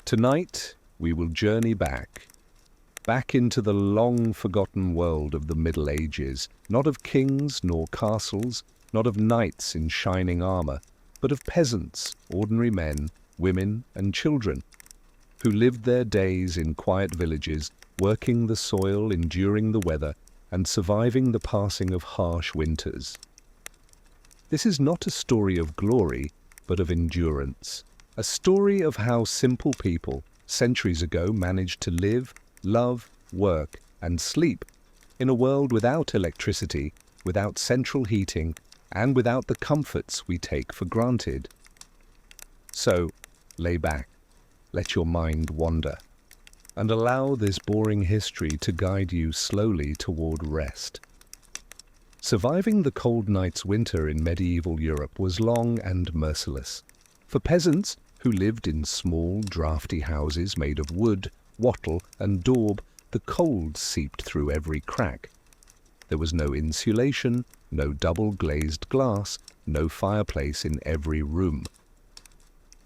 Tonight, we will journey back into the long-forgotten world of the Middle Ages, not of kings nor castles, not of knights in shining armor, but of peasants, ordinary men, women, and children, who lived their days in quiet villages, working the soil, enduring the weather, and surviving the passing of harsh winters. This is not a story of glory, but of endurance. A story of how simple people, centuries ago, managed to live, love, work, and sleep in a world without electricity, without central heating, and without the comforts we take for granted. So, lay back, let your mind wander, and allow this boring history to guide you slowly toward rest. Surviving the cold night's winter in medieval Europe was long and merciless. For peasants who lived in small, drafty houses made of wood, wattle, and daub, the cold seeped through every crack. There was no insulation, no double-glazed glass, no fireplace in every room.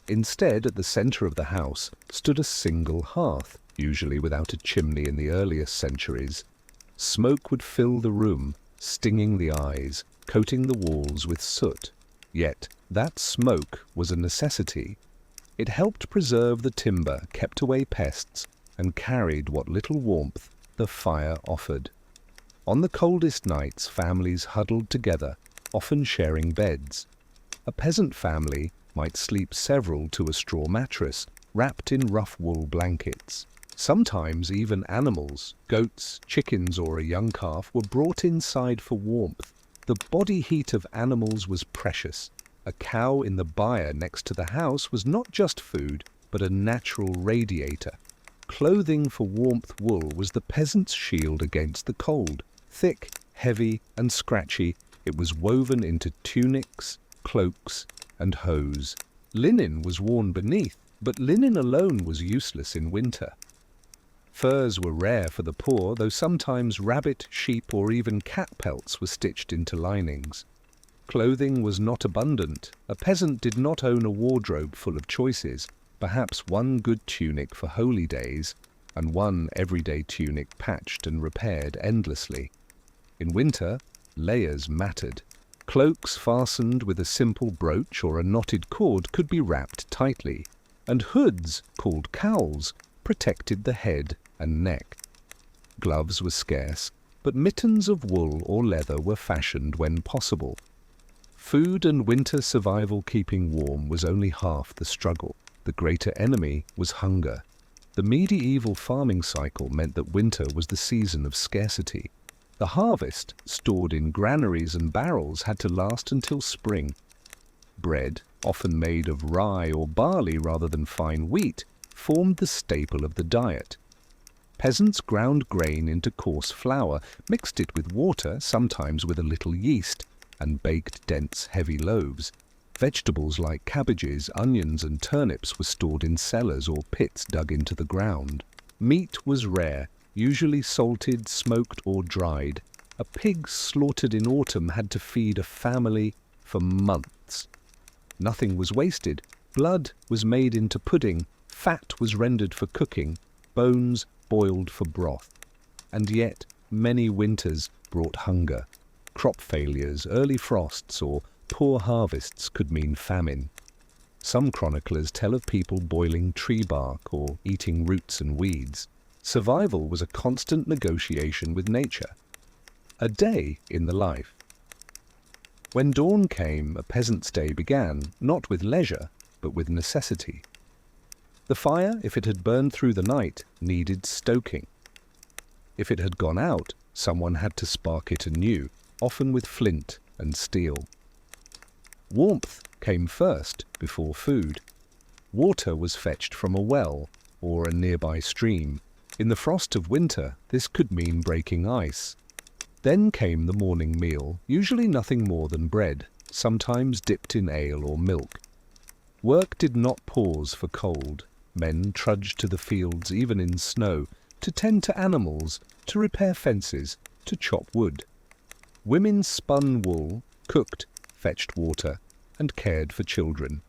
Instead, at the center of the house stood a single hearth, usually without a chimney in the earliest centuries. Smoke would fill the room, stinging the eyes, coating the walls with soot. Yet that smoke was a necessity. It helped preserve the timber, kept away pests, and carried what little warmth the fire offered. On the coldest nights, families huddled together, often sharing beds. A peasant family might sleep several to a straw mattress, wrapped in rough wool blankets. Sometimes even animals, goats, chickens, or a young calf, were brought inside for warmth. The body heat of animals was precious. A cow in the byre next to the house was not just food, but a natural radiator. Clothing for warmth wool was the peasant's shield against the cold. Thick, heavy, and scratchy, it was woven into tunics, cloaks, and hose. Linen was worn beneath, but linen alone was useless in winter. Furs were rare for the poor, though sometimes rabbit, sheep, or even cat pelts were stitched into linings. Clothing was not abundant. A peasant did not own a wardrobe full of choices, perhaps one good tunic for holy days, and one everyday tunic patched and repaired endlessly. In winter, layers mattered. Cloaks fastened with a simple brooch or a knotted cord could be wrapped tightly, and hoods, called cowls, protected the head and neck. Gloves were scarce, but mittens of wool or leather were fashioned when possible. Food and winter survival keeping warm was only half the struggle. The greater enemy was hunger. The medieval farming cycle meant that winter was the season of scarcity. The harvest, stored in granaries and barrels, had to last until spring. Bread, often made of rye or barley rather than fine wheat, formed the staple of the diet. Peasants ground grain into coarse flour, mixed it with water, sometimes with a little yeast, and baked dense, heavy loaves. Vegetables like cabbages, onions, and turnips were stored in cellars or pits dug into the ground. Meat was rare, usually salted, smoked, or dried. A pig slaughtered in autumn had to feed a family for months. Nothing was wasted. Blood was made into pudding, fat was rendered for cooking, bones boiled for broth. And yet, many winters brought hunger. Crop failures, early frosts, or poor harvests could mean famine. Some chroniclers tell of people boiling tree bark or eating roots and weeds. Survival was a constant negotiation with nature. A day in the life. When dawn came, a peasant's day began, not with leisure, but with necessity. The fire, if it had burned through the night, needed stoking. If it had gone out, someone had to spark it anew, often with flint and steel. Warmth came first, before food. Water was fetched from a well or a nearby stream. In the frost of winter, this could mean breaking ice. Then came the morning meal, usually nothing more than bread, sometimes dipped in ale or milk. Work did not pause for cold. Men trudged to the fields even in snow, to tend to animals, to repair fences, to chop wood. Women spun wool, cooked, fetched water, and cared for children.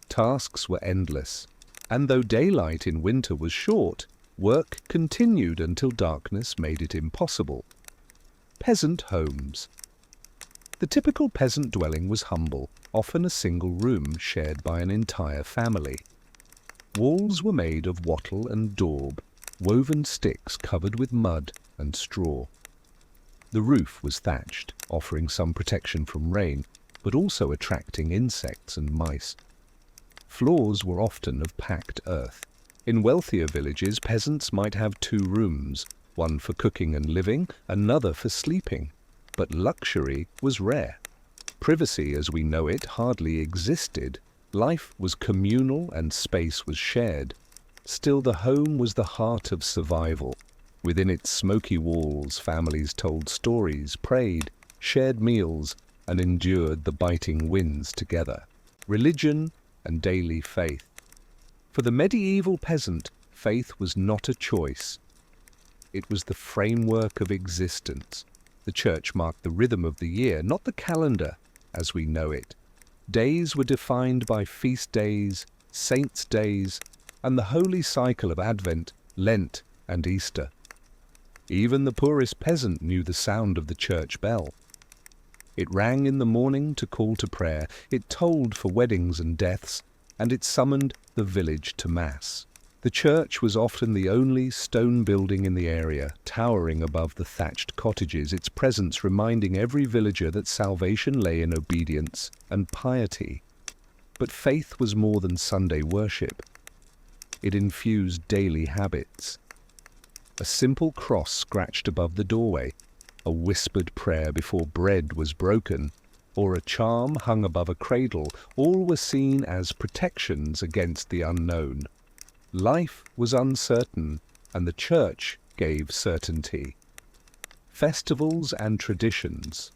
Tasks were endless, And though daylight in winter was short, work continued until darkness made it impossible. Peasant homes. The typical peasant dwelling was humble, often a single room shared by an entire family. Walls were made of wattle and daub, woven sticks covered with mud and straw. The roof was thatched, offering some protection from rain, but also attracting insects and mice. Floors were often of packed earth. In wealthier villages, peasants might have 2 rooms, one for cooking and living, another for sleeping. But luxury was rare. Privacy as we know it hardly existed. Life was communal and space was shared. Still, the home was the heart of survival. Within its smoky walls, families told stories, prayed, shared meals, and endured the biting winds together. Religion and daily faith. For the medieval peasant, faith was not a choice. It was the framework of existence. The church marked the rhythm of the year, not the calendar as we know it. Days were defined by feast days, saints' days, and the holy cycle of Advent, Lent, and Easter. Even the poorest peasant knew the sound of the church bell. It rang in the morning to call to prayer, it tolled for weddings and deaths, and it summoned the village to mass. The church was often the only stone building in the area, towering above the thatched cottages, its presence reminding every villager that salvation lay in obedience and piety. But faith was more than Sunday worship. It infused daily habits. A simple cross scratched above the doorway, a whispered prayer before bread was broken, or a charm hung above a cradle, all were seen as protections against the unknown. Life was uncertain, and the church gave certainty. Festivals and traditions.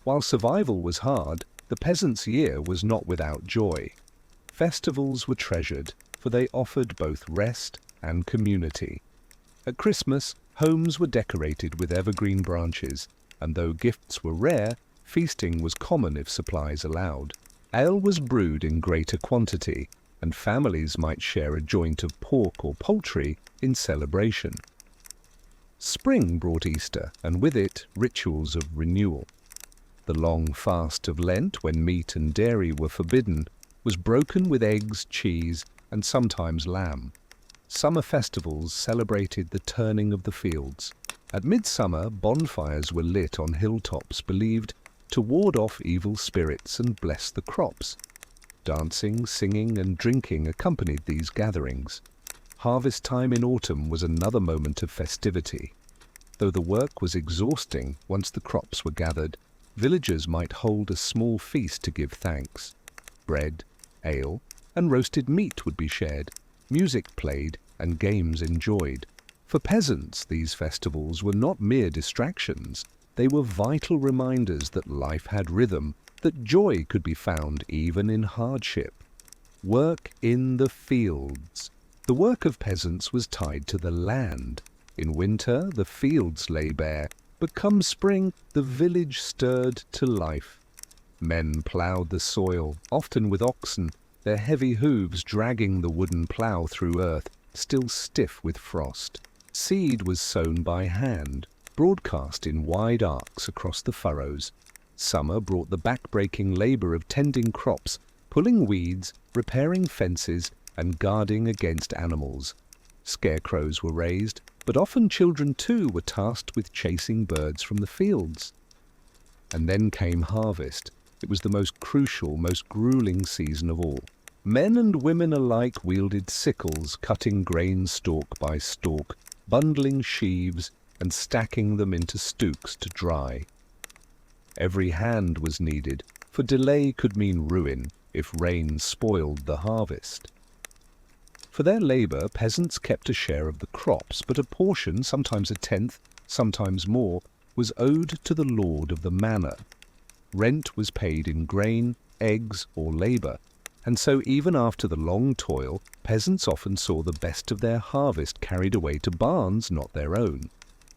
While survival was hard, the peasant's year was not without joy. Festivals were treasured, for they offered both rest and community. At Christmas, homes were decorated with evergreen branches, and though gifts were rare, feasting was common if supplies allowed. Ale was brewed in greater quantity, and families might share a joint of pork or poultry in celebration. Spring brought Easter, and with it rituals of renewal. The long fast of Lent, when meat and dairy were forbidden, was broken with eggs, cheese, and sometimes lamb. Summer festivals celebrated the turning of the fields. At midsummer, bonfires were lit on hilltops, believed to ward off evil spirits and bless the crops. Dancing, singing, and drinking accompanied these gatherings. Harvest time in autumn was another moment of festivity. Though the work was exhausting once the crops were gathered, villagers might hold a small feast to give thanks. Bread, ale, and roasted meat would be shared, music played, and games enjoyed. For peasants, these festivals were not mere distractions. They were vital reminders that life had rhythm, that joy could be found even in hardship. Work in the fields. The work of peasants was tied to the land. In winter, the fields lay bare, but come spring, the village stirred to life. Men ploughed the soil, often with oxen, their heavy hooves dragging the wooden plough through earth, still stiff with frost. Seed was sown by hand, broadcast in wide arcs across the furrows. Summer brought the back-breaking labor of tending crops, pulling weeds, repairing fences, and guarding against animals. Scarecrows were raised, but often children too were tasked with chasing birds from the fields. And then came harvest. It was the most crucial, most grueling season of all. Men and women alike wielded sickles, cutting grain stalk by stalk, bundling sheaves, and stacking them into stooks to dry. Every hand was needed, for delay could mean ruin if rain spoiled the harvest. For their labor, peasants kept a share of the crops, but a portion, sometimes a tenth, sometimes more, was owed to the lord of the manor. Rent was paid in grain, eggs, or labor, and so even after the long toil, peasants often saw the best of their harvest carried away to barns not their own.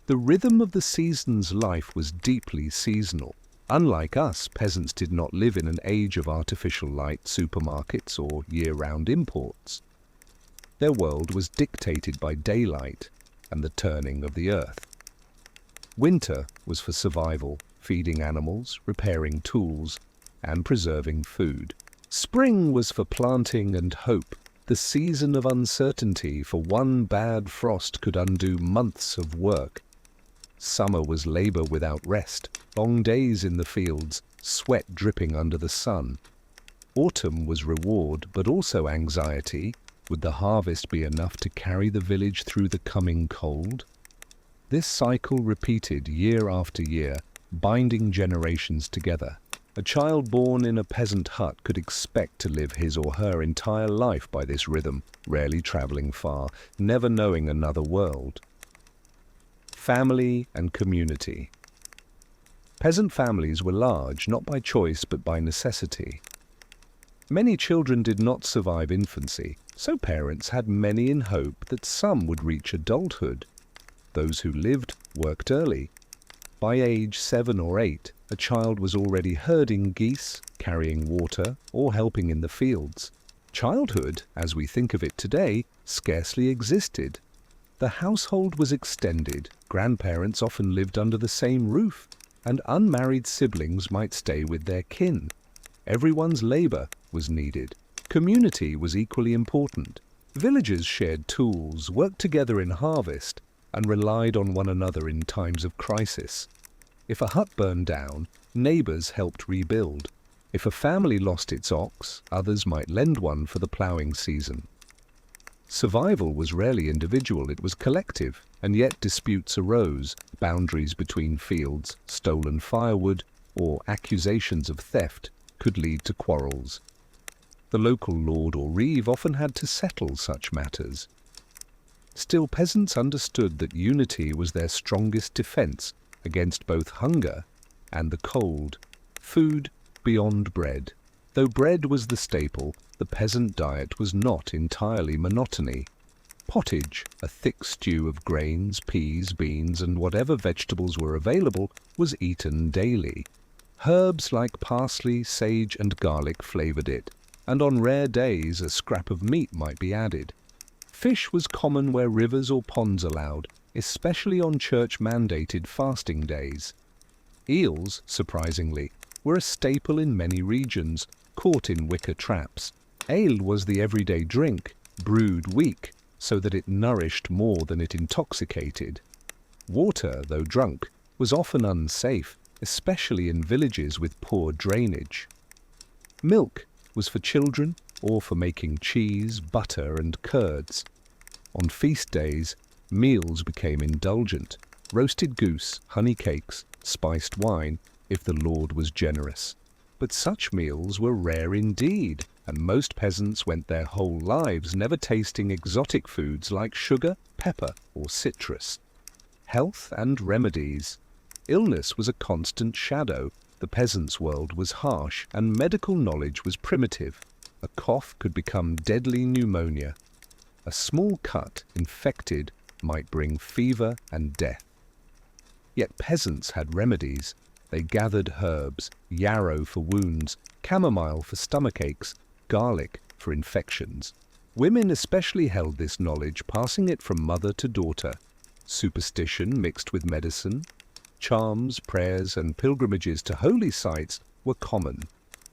The rhythm of the season's life was deeply seasonal. Unlike us, peasants did not live in an age of artificial light, supermarkets, or year-round imports. Their world was dictated by daylight and the turning of the earth. Winter was for survival, feeding animals, repairing tools, and preserving food. Spring was for planting and hope, the season of uncertainty, for one bad frost could undo months of work. Summer was labor without rest, long days in the fields, sweat dripping under the sun. Autumn was reward, but also anxiety. Would the harvest be enough to carry the village through the coming cold? This cycle repeated year after year, binding generations together. A child born in a peasant hut could expect to live his or her entire life by this rhythm, rarely traveling far, never knowing another world. Family and community. Peasant families were large, not by choice but by necessity. Many children did not survive infancy, so parents had many in hope that some would reach adulthood. Those who lived worked early. By age 7 or 8, a child was already herding geese, carrying water, or helping in the fields. Childhood, as we think of it today, scarcely existed. The household was extended, grandparents often lived under the same roof, and unmarried siblings might stay with their kin. Everyone's labor was needed. Community was equally important. Villagers shared tools, worked together in harvest, and relied on one another in times of crisis. If a hut burned down, neighbors helped rebuild. If a family lost its ox, others might lend one for the ploughing season. Survival was rarely individual, it was collective, and yet disputes arose, boundaries between fields, stolen firewood, or accusations of theft could lead to quarrels. The local lord or reeve often had to settle such matters. Still, peasants understood that unity was their strongest defense against both hunger and the cold. Food beyond bread. Though bread was the staple, the peasant diet was not entirely monotony. Pottage, a thick stew of grains, peas, beans, and whatever vegetables were available, was eaten daily. Herbs like parsley, sage, and garlic flavored it, and on rare days a scrap of meat might be added. Fish was common where rivers or ponds allowed, especially on church-mandated fasting days. Eels, surprisingly, were a staple in many regions, caught in wicker traps. Ale was the everyday drink, brewed weak, so that it nourished more than it intoxicated. Water, though drunk, was often unsafe, especially in villages with poor drainage. Milk was for children or for making cheese, butter, and curds. On feast days, meals became indulgent: roasted goose, honey cakes, spiced wine, if the Lord was generous. But such meals were rare indeed, and most peasants went their whole lives never tasting exotic foods like sugar, pepper, or citrus. Health and remedies. Illness was a constant shadow. The peasant's world was harsh, and medical knowledge was primitive. A cough could become deadly pneumonia. A small cut, infected, might bring fever and death. Yet peasants had remedies. They gathered herbs, yarrow for wounds, chamomile for stomachaches, garlic for infections. Women especially held this knowledge, passing it from mother to daughter. Superstition mixed with medicine. Charms, prayers, and pilgrimages to holy sites were common.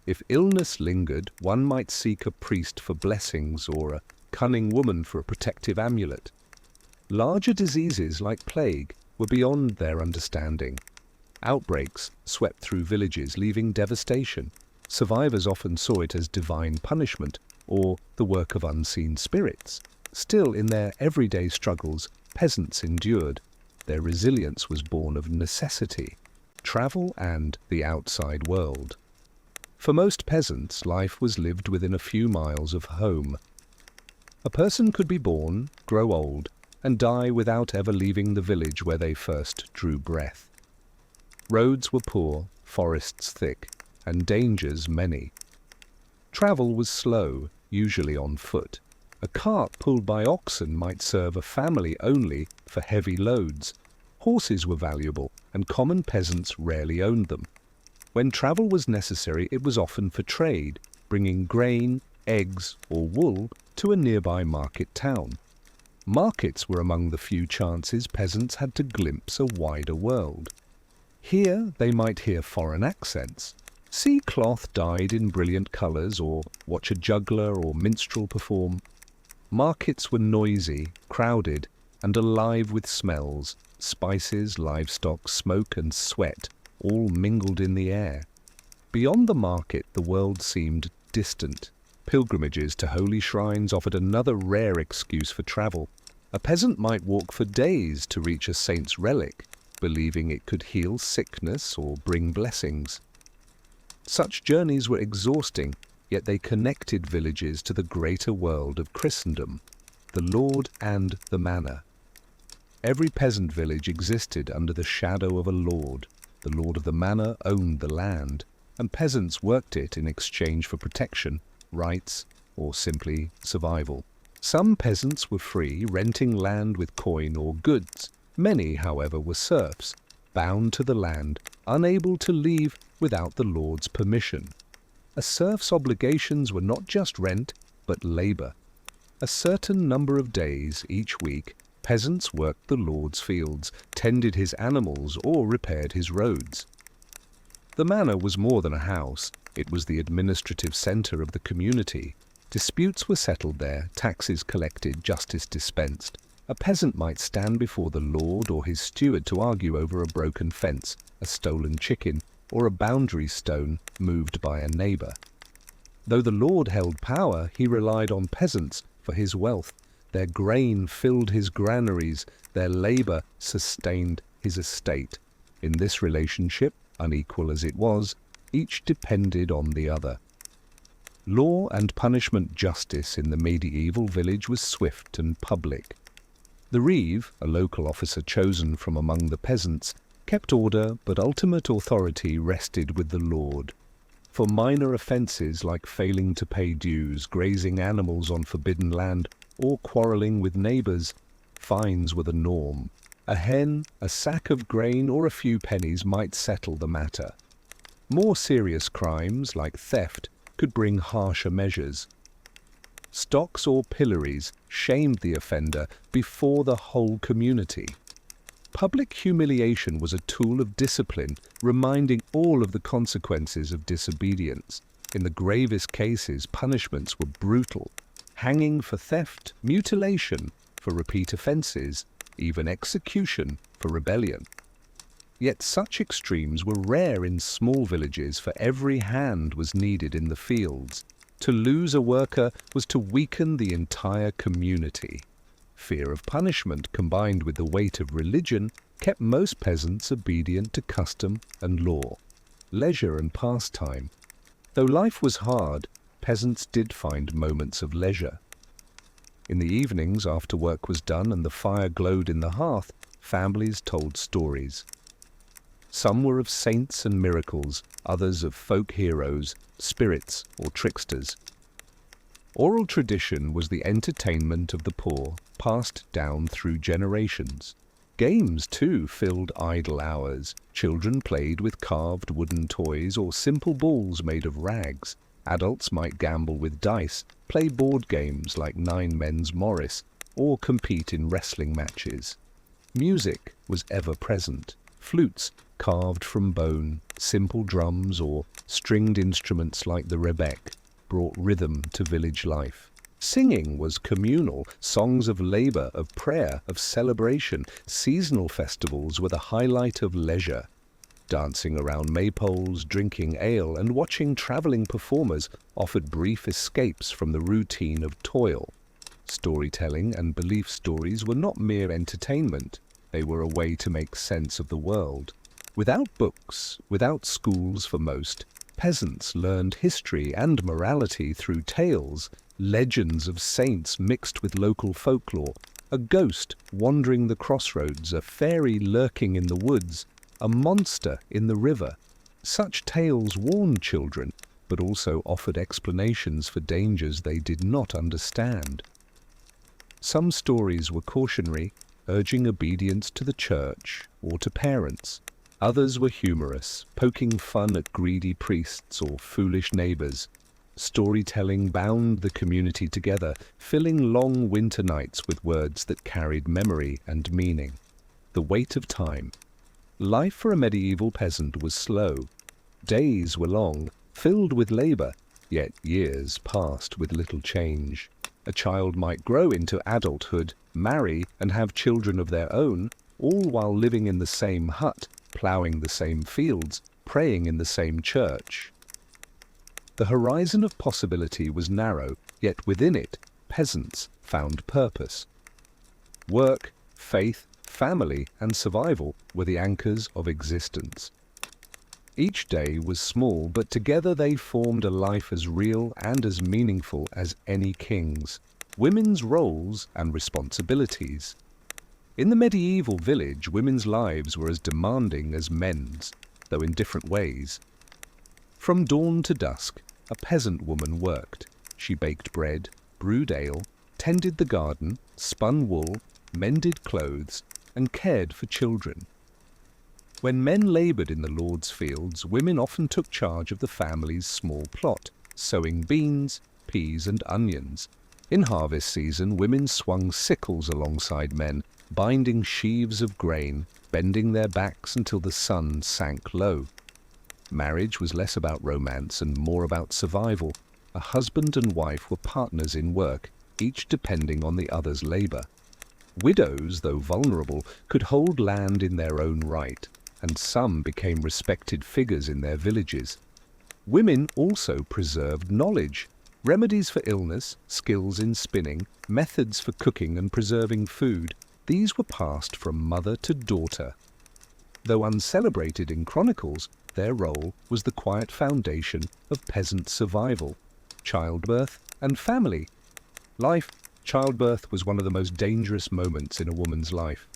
If illness lingered, one might seek a priest for blessings or a cunning woman for a protective amulet. Larger diseases like plague were beyond their understanding. Outbreaks swept through villages, leaving devastation. Survivors often saw it as divine punishment or the work of unseen spirits. Still, in their everyday struggles, peasants endured. Their resilience was born of necessity, travel, and the outside world. For most peasants, life was lived within a few miles of home. A person could be born, grow old, and die without ever leaving the village where they first drew breath. Roads were poor, forests thick, and dangers many. Travel was slow, usually on foot. A cart pulled by oxen might serve a family only for heavy loads. Horses were valuable, and common peasants rarely owned them. When travel was necessary, it was often for trade, bringing grain, eggs, or wool to a nearby market town. Markets were among the few chances peasants had to glimpse a wider world. Here they might hear foreign accents, see cloth dyed in brilliant colours, or watch a juggler or minstrel perform. Markets were noisy, crowded, and alive with smells, spices, livestock, smoke and sweat, all mingled in the air. Beyond the market the world seemed distant. Pilgrimages to holy shrines offered another rare excuse for travel. A peasant might walk for days to reach a saint's relic, believing it could heal sickness or bring blessings. Such journeys were exhausting, yet they connected villages to the greater world of Christendom, the Lord and the manor. Every peasant village existed under the shadow of a lord. The lord of the manor owned the land, and peasants worked it in exchange for protection, rights, or simply survival. Some peasants were free, renting land with coin or goods. Many, however, were serfs, bound to the land, unable to leave without the lord's permission. A serf's obligations were not just rent, but labor. A certain number of days each week, peasants worked the lord's fields, tended his animals, or repaired his roads. The manor was more than a house. It was the administrative center of the community. Disputes were settled there, taxes collected, justice dispensed. A peasant might stand before the lord or his steward to argue over a broken fence, a stolen chicken, or a boundary stone moved by a neighbor. Though the lord held power, he relied on peasants for his wealth. Their grain filled his granaries, their labor sustained his estate. In this relationship, unequal as it was, each depended on the other. Law and punishment justice in the medieval village was swift and public. The reeve, a local officer chosen from among the peasants, kept order, but ultimate authority rested with the lord. For minor offences like failing to pay dues, grazing animals on forbidden land, or quarrelling with neighbours, fines were the norm. A hen, a sack of grain, or a few pennies might settle the matter. More serious crimes, like theft, could bring harsher measures. Stocks or pillories shamed the offender before the whole community. Public humiliation was a tool of discipline, reminding all of the consequences of disobedience. In the gravest cases, punishments were brutal. Hanging for theft, mutilation for repeat offences, even execution for rebellion. Yet such extremes were rare in small villages, for every hand was needed in the fields. To lose a worker was to weaken the entire community. Fear of punishment, combined with the weight of religion, kept most peasants obedient to custom and law. Leisure and pastime. Though life was hard, peasants did find moments of leisure. In the evenings, after work was done and the fire glowed in the hearth, families told stories. Some were of saints and miracles, others of folk heroes, spirits or tricksters. Oral tradition was the entertainment of the poor, passed down through generations. Games, too, filled idle hours. Children played with carved wooden toys or simple balls made of rags. Adults might gamble with dice, play board games like Nine Men's Morris, or compete in wrestling matches. Music was ever present. Flutes carved from bone, simple drums or stringed instruments like the rebec brought rhythm to village life. Singing was communal, songs of labor, of prayer, of celebration. Seasonal festivals were the highlight of leisure. Dancing around maypoles, drinking ale, and watching traveling performers offered brief escapes from the routine of toil. Storytelling and belief stories were not mere entertainment. They were a way to make sense of the world. Without books, without schools for most, peasants learned history and morality through tales, legends of saints mixed with local folklore, a ghost wandering the crossroads, a fairy lurking in the woods, a monster in the river. Such tales warned children, but also offered explanations for dangers they did not understand. Some stories were cautionary, urging obedience to the church or to parents. Others were humorous, poking fun at greedy priests or foolish neighbors. Storytelling bound the community together, filling long winter nights with words that carried memory and meaning. The weight of time. Life for a medieval peasant was slow. Days were long, filled with labor, yet years passed with little change. A child might grow into adulthood, marry, and have children of their own, all while living in the same hut, ploughing the same fields, praying in the same church. The horizon of possibility was narrow, yet within it, peasants found purpose. Work, faith, family, and survival were the anchors of existence. Each day was small, but together they formed a life as real and as meaningful as any king's. Women's roles and responsibilities. In the medieval village, women's lives were as demanding as men's, though in different ways. From dawn to dusk, a peasant woman worked. She baked bread, brewed ale, tended the garden, spun wool, mended clothes, and cared for children. When men labored in the Lord's fields, women often took charge of the family's small plot, sowing beans, peas, and onions. In harvest season, women swung sickles alongside men, binding sheaves of grain, bending their backs until the sun sank low. Marriage was less about romance and more about survival. A husband and wife were partners in work, each depending on the other's labor. Widows, though vulnerable, could hold land in their own right, and some became respected figures in their villages. Women also preserved knowledge, remedies for illness, skills in spinning, methods for cooking and preserving food. These were passed from mother to daughter. Though uncelebrated in chronicles, their role was the quiet foundation of peasant survival, childbirth, and family. Childbirth was one of the most dangerous moments in a woman's life.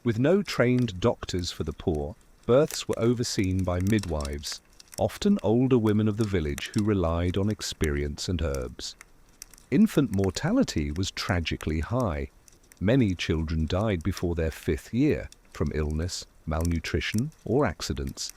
With no trained doctors for the poor, births were overseen by midwives, often older women of the village who relied on experience and herbs. Infant mortality was tragically high. Many children died before their 5th year from illness, malnutrition, or accidents.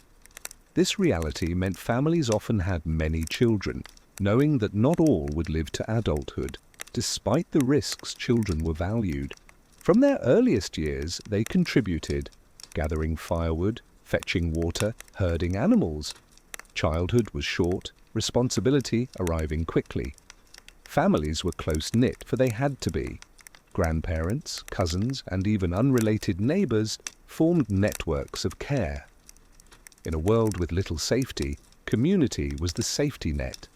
This reality meant families often had many children, knowing that not all would live to adulthood. Despite the risks, children were valued. From their earliest years, they contributed, gathering firewood, fetching water, herding animals. Childhood was short, responsibility arriving quickly. Families were close-knit, for they had to be. Grandparents, cousins, and even unrelated neighbors formed networks of care. In a world with little safety, community was the safety net.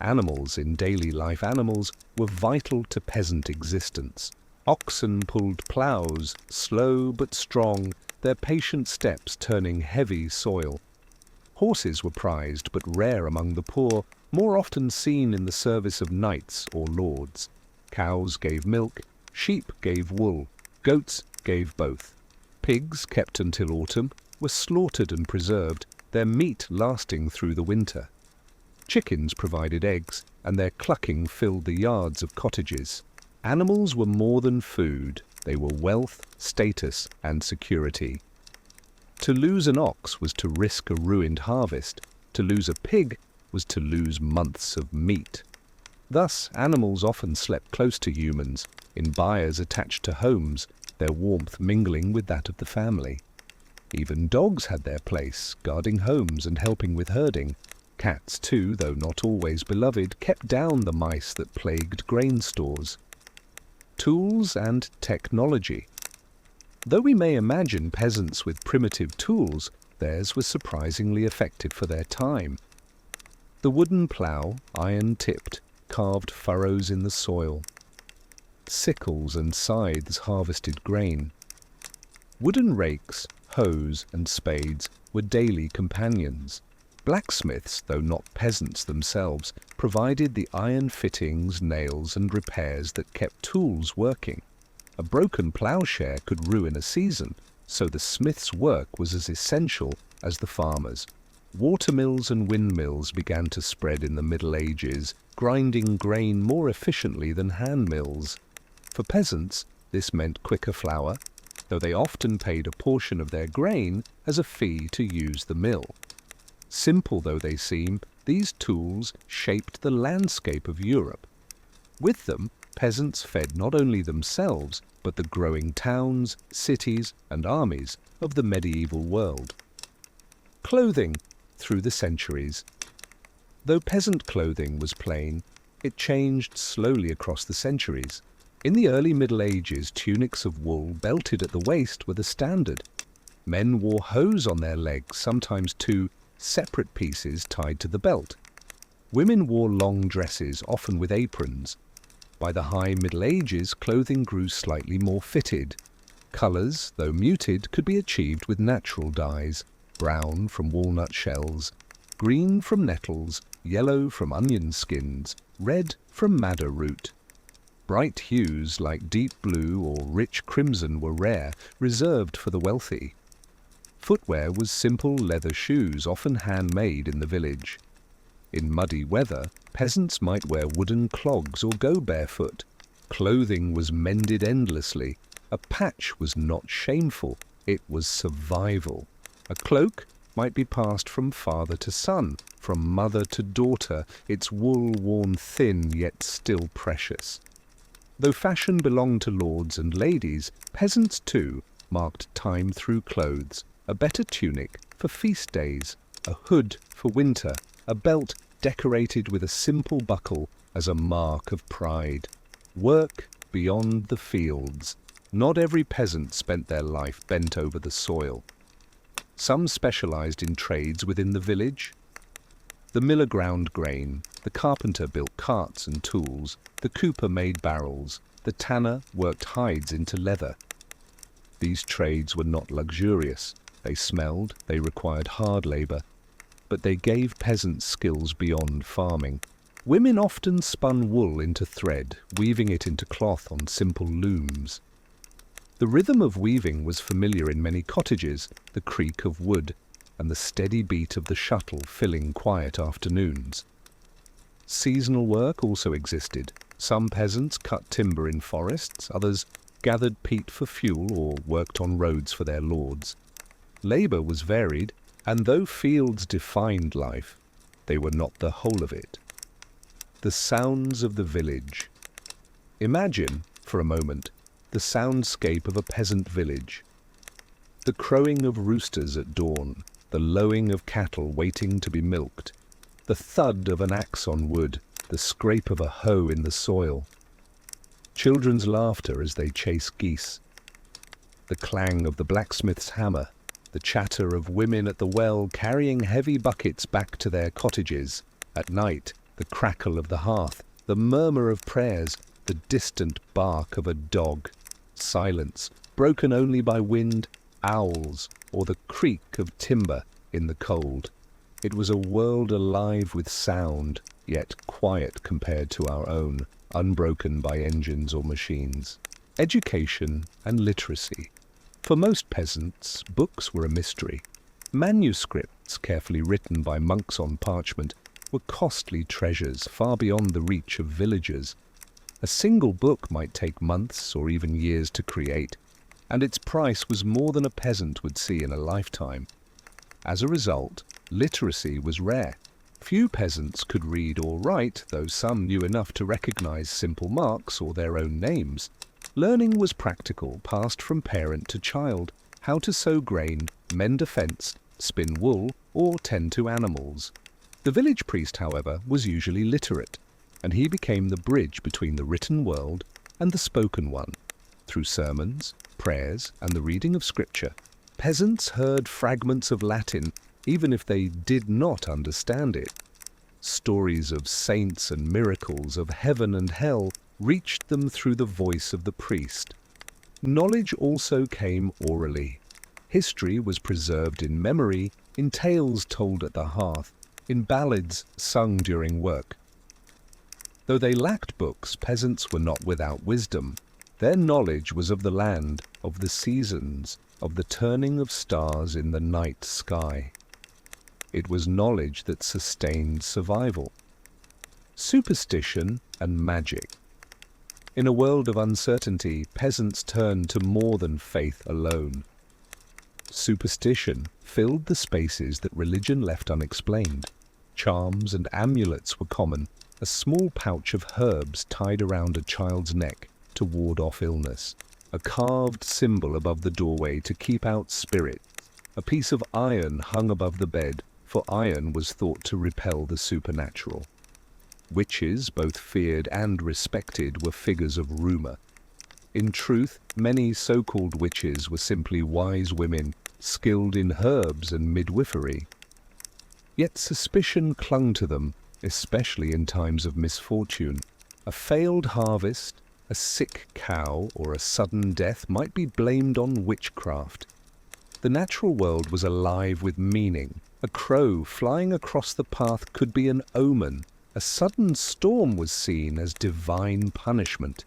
Animals in daily life, animals were vital to peasant existence. Oxen pulled ploughs, slow but strong, their patient steps turning heavy soil. Horses were prized but rare among the poor, more often seen in the service of knights or lords. Cows gave milk, sheep gave wool, goats gave both. Pigs, kept until autumn, were slaughtered and preserved, their meat lasting through the winter. Chickens provided eggs, and their clucking filled the yards of cottages. Animals were more than food, they were wealth, status, and security. To lose an ox was to risk a ruined harvest. To lose a pig was to lose months of meat. Thus, animals often slept close to humans, in byres attached to homes, their warmth mingling with that of the family. Even dogs had their place, guarding homes and helping with herding. Cats, too, though not always beloved, kept down the mice that plagued grain stores. Tools and technology. Though we may imagine peasants with primitive tools, theirs was surprisingly effective for their time. The wooden plough, iron-tipped, carved furrows in the soil. Sickles and scythes harvested grain. Wooden rakes, hoes, and spades were daily companions. Blacksmiths, though not peasants themselves, provided the iron fittings, nails, and repairs that kept tools working. A broken ploughshare could ruin a season, so the smith's work was as essential as the farmer's. Watermills and windmills began to spread in the Middle Ages, grinding grain more efficiently than hand mills. For peasants, this meant quicker flour, though they often paid a portion of their grain as a fee to use the mill. Simple though they seem, These tools shaped the landscape of Europe. With them, peasants fed not only themselves, but the growing towns, cities, and armies of the medieval world. Clothing through the centuries. Though peasant clothing was plain, it changed slowly across the centuries. In the early Middle Ages, tunics of wool belted at the waist were the standard. Men wore hose on their legs, sometimes two separate pieces tied to the belt. Women wore long dresses, often with aprons. By the high Middle Ages, clothing grew slightly more fitted. Colours, though muted, could be achieved with natural dyes: brown from walnut shells, green from nettles, yellow from onion skins, red from madder root. Bright hues like deep blue or rich crimson were rare, reserved for the wealthy. Footwear was simple leather shoes, often handmade in the village. In muddy weather, peasants might wear wooden clogs or go barefoot. Clothing was mended endlessly. A patch was not shameful, it was survival. A cloak might be passed from father to son, from mother to daughter, its wool worn thin yet still precious. Though fashion belonged to lords and ladies, peasants too marked time through clothes: a better tunic for feast days, a hood for winter, a belt decorated with a simple buckle as a mark of pride. Work beyond the fields. Not every peasant spent their life bent over the soil. Some specialized in trades within the village. The miller ground grain, the carpenter built carts and tools, the cooper made barrels, the tanner worked hides into leather. These trades were not luxurious. They smelled, they required hard labor, but they gave peasants skills beyond farming. Women often spun wool into thread, weaving it into cloth on simple looms. The rhythm of weaving was familiar in many cottages, the creak of wood and the steady beat of the shuttle filling quiet afternoons. Seasonal work also existed. Some peasants cut timber in forests, others gathered peat for fuel or worked on roads for their lords. Labor was varied, and though fields defined life, they were not the whole of it. The sounds of the village. Imagine, for a moment, the soundscape of a peasant village. The crowing of roosters at dawn, the lowing of cattle waiting to be milked, the thud of an axe on wood, the scrape of a hoe in the soil. Children's laughter as they chase geese. The clang of the blacksmith's hammer, the chatter of women at the well carrying heavy buckets back to their cottages. At night, the crackle of the hearth, the murmur of prayers, the distant bark of a dog. Silence, broken only by wind, owls, or the creak of timber in the cold. It was a world alive with sound, yet quiet compared to our own, unbroken by engines or machines. Education and literacy. For most peasants, books were a mystery. Manuscripts, carefully written by monks on parchment, were costly treasures far beyond the reach of villagers. A single book might take months or even years to create, and its price was more than a peasant would see in a lifetime. As a result, literacy was rare. Few peasants could read or write, though some knew enough to recognize simple marks or their own names. Learning was practical, passed from parent to child: how to sow grain, mend a fence, spin wool, or tend to animals. The village priest, however, was usually literate, and he became the bridge between the written world and the spoken one. Through sermons, prayers, and the reading of scripture, peasants heard fragments of Latin, even if they did not understand it. Stories of saints and miracles, of heaven and hell, reached them through the voice of the priest. Knowledge also came orally. History was preserved in memory, in tales told at the hearth, in ballads sung during work. Though they lacked books, peasants were not without wisdom. Their knowledge was of the land, of the seasons, of the turning of stars in the night sky. It was knowledge that sustained survival. Superstition and magic. In a world of uncertainty, peasants turned to more than faith alone. Superstition filled the spaces that religion left unexplained. Charms and amulets were common, a small pouch of herbs tied around a child's neck to ward off illness, a carved symbol above the doorway to keep out spirits, a piece of iron hung above the bed, for iron was thought to repel the supernatural. Witches, both feared and respected, were figures of rumor. In truth, many so-called witches were simply wise women, skilled in herbs and midwifery. Yet suspicion clung to them, especially in times of misfortune. A failed harvest, a sick cow, or a sudden death might be blamed on witchcraft. The natural world was alive with meaning. A crow flying across the path could be an omen. A sudden storm was seen as divine punishment.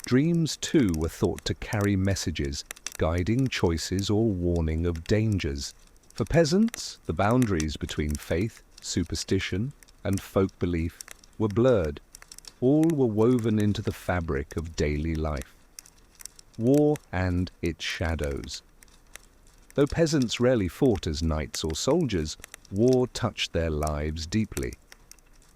Dreams, too, were thought to carry messages, guiding choices or warning of dangers. For peasants, the boundaries between faith, superstition, and folk belief were blurred. All were woven into the fabric of daily life. War and its shadows. Though peasants rarely fought as knights or soldiers, war touched their lives deeply.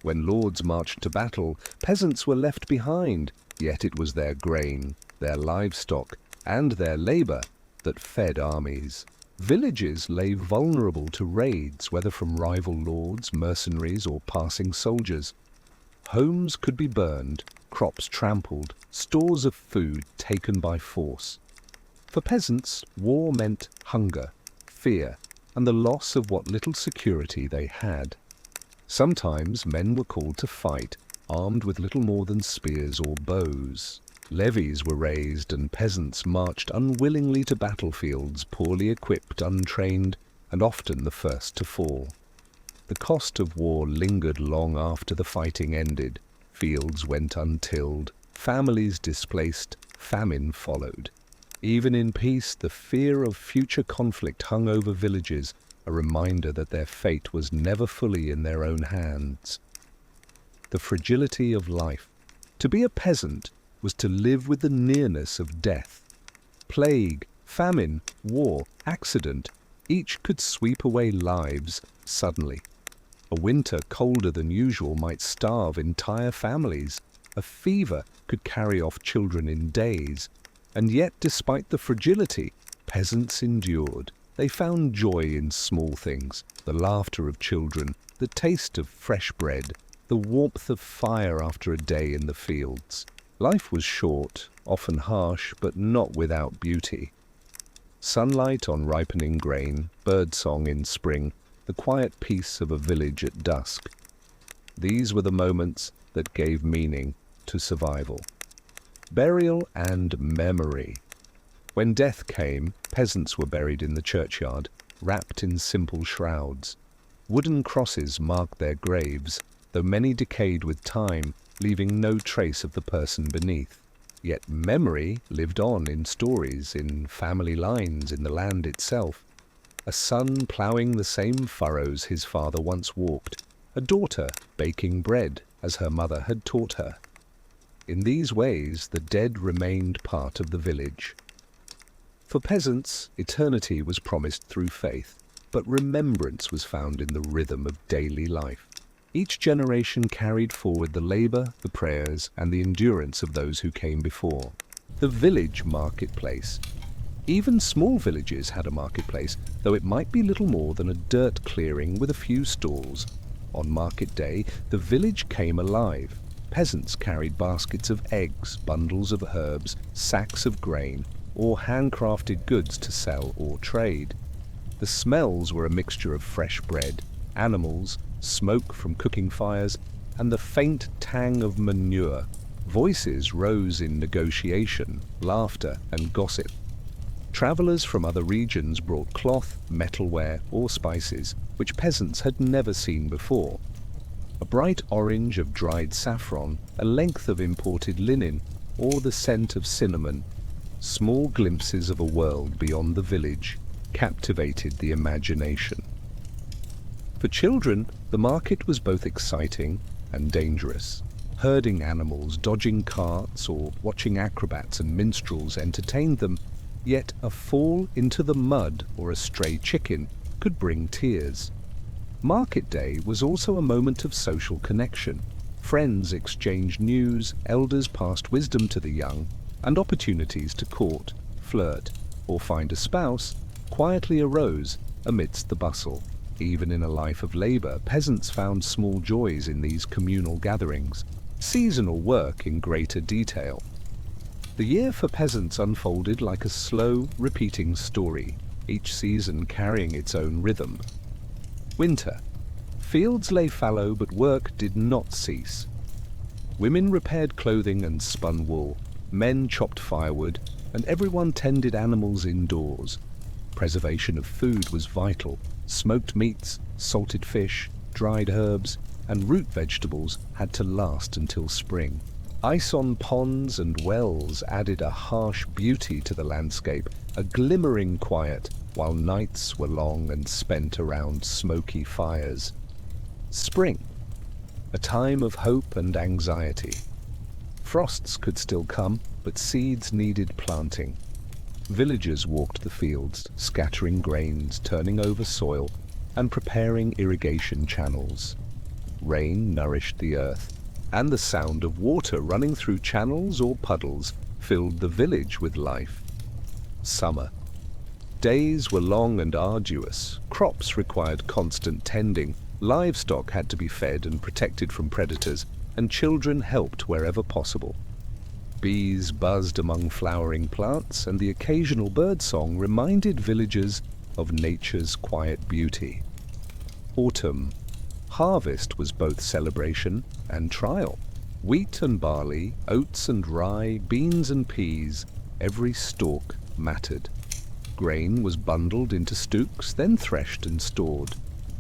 When lords marched to battle, peasants were left behind, yet it was their grain, their livestock, and their labor that fed armies. Villages lay vulnerable to raids, whether from rival lords, mercenaries, or passing soldiers. Homes could be burned, crops trampled, stores of food taken by force. For peasants, war meant hunger, fear, and the loss of what little security they had. Sometimes men were called to fight, armed with little more than spears or bows. Levies were raised and peasants marched unwillingly to battlefields, poorly equipped, untrained, and often the first to fall. The cost of war lingered long after the fighting ended. Fields went untilled, families displaced, famine followed. Even in peace, the fear of future conflict hung over villages, a reminder that their fate was never fully in their own hands. The fragility of life. To be a peasant was to live with the nearness of death. Plague, famine, war, accident, each could sweep away lives suddenly. A winter colder than usual might starve entire families. A fever could carry off children in days. And yet, despite the fragility, peasants endured. They found joy in small things, the laughter of children, the taste of fresh bread, the warmth of fire after a day in the fields. Life was short, often harsh, but not without beauty. Sunlight on ripening grain, birdsong in spring, the quiet peace of a village at dusk. These were the moments that gave meaning to survival. Burial and memory. When death came, peasants were buried in the churchyard, wrapped in simple shrouds. Wooden crosses marked their graves, though many decayed with time, leaving no trace of the person beneath. Yet memory lived on in stories, in family lines, in the land itself. A son ploughing the same furrows his father once walked, a daughter baking bread as her mother had taught her. In these ways, the dead remained part of the village. For peasants, eternity was promised through faith, but remembrance was found in the rhythm of daily life. Each generation carried forward the labor, the prayers, and the endurance of those who came before. The village marketplace. Even small villages had a marketplace, though it might be little more than a dirt clearing with a few stalls. On market day, the village came alive. Peasants carried baskets of eggs, bundles of herbs, sacks of grain, or handcrafted goods to sell or trade. The smells were a mixture of fresh bread, animals, smoke from cooking fires, and the faint tang of manure. Voices rose in negotiation, laughter, and gossip. Travelers from other regions brought cloth, metalware, or spices, which peasants had never seen before. A bright orange of dried saffron, a length of imported linen, or the scent of cinnamon. Small glimpses of a world beyond the village captivated the imagination. For children, the market was both exciting and dangerous. Herding animals, dodging carts, or watching acrobats and minstrels entertained them, yet a fall into the mud or a stray chicken could bring tears. Market day was also a moment of social connection. Friends exchanged news, elders passed wisdom to the young, and opportunities to court, flirt, or find a spouse quietly arose amidst the bustle. Even in a life of labor, peasants found small joys in these communal gatherings, seasonal work in greater detail. The year for peasants unfolded like a slow, repeating story, each season carrying its own rhythm. Winter. Fields lay fallow, but work did not cease. Women repaired clothing and spun wool, men chopped firewood, and everyone tended animals indoors. Preservation of food was vital. Smoked meats, salted fish, dried herbs, and root vegetables had to last until spring. Ice on ponds and wells added a harsh beauty to the landscape, a glimmering quiet, while nights were long and spent around smoky fires. Spring, a time of hope and anxiety. Frosts could still come, but seeds needed planting. Villagers walked the fields, scattering grains, turning over soil, and preparing irrigation channels. Rain nourished the earth, and the sound of water running through channels or puddles filled the village with life. Summer. Days were long and arduous. Crops required constant tending, livestock had to be fed and protected from predators, and children helped wherever possible. Bees buzzed among flowering plants, and the occasional birdsong reminded villagers of nature's quiet beauty. Autumn. Harvest was both celebration and trial. Wheat and barley, oats and rye, beans and peas, every stalk mattered. Grain was bundled into stooks, then threshed and stored.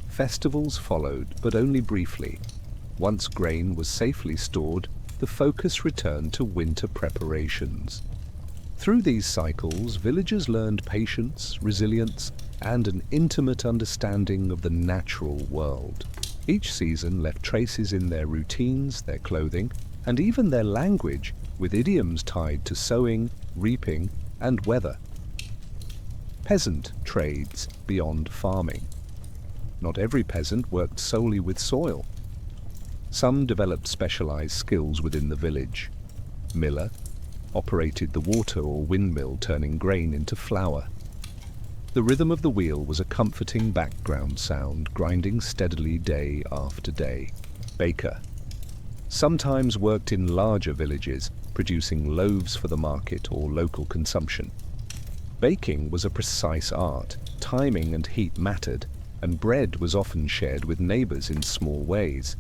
Festivals followed, but only briefly. Once grain was safely stored, the focus returned to winter preparations. Through these cycles, villagers learned patience, resilience, and an intimate understanding of the natural world. Each season left traces in their routines, their clothing, and even their language, with idioms tied to sowing, reaping, and weather. Peasant trades beyond farming. Not every peasant worked solely with soil. Some developed specialized skills within the village. Miller operated the water or windmill, turning grain into flour. The rhythm of the wheel was a comforting background sound, grinding steadily day after day. Baker sometimes worked in larger villages, producing loaves for the market or local consumption. Baking was a precise art. Timing and heat mattered, and bread was often shared with neighbors in small ways.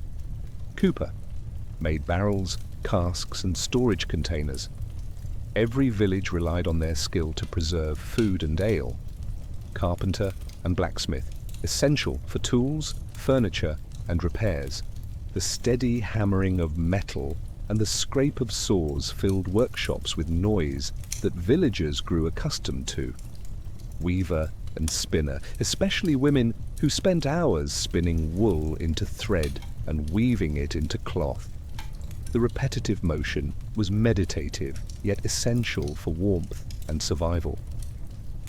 Cooper made barrels, casks, and storage containers. Every village relied on their skill to preserve food and ale. Carpenter and blacksmith, essential for tools, furniture, and repairs. The steady hammering of metal and the scrape of saws filled workshops with noise that villagers grew accustomed to. Weaver and spinner, especially women who spent hours spinning wool into thread and weaving it into cloth. The repetitive motion was meditative, yet essential for warmth and survival.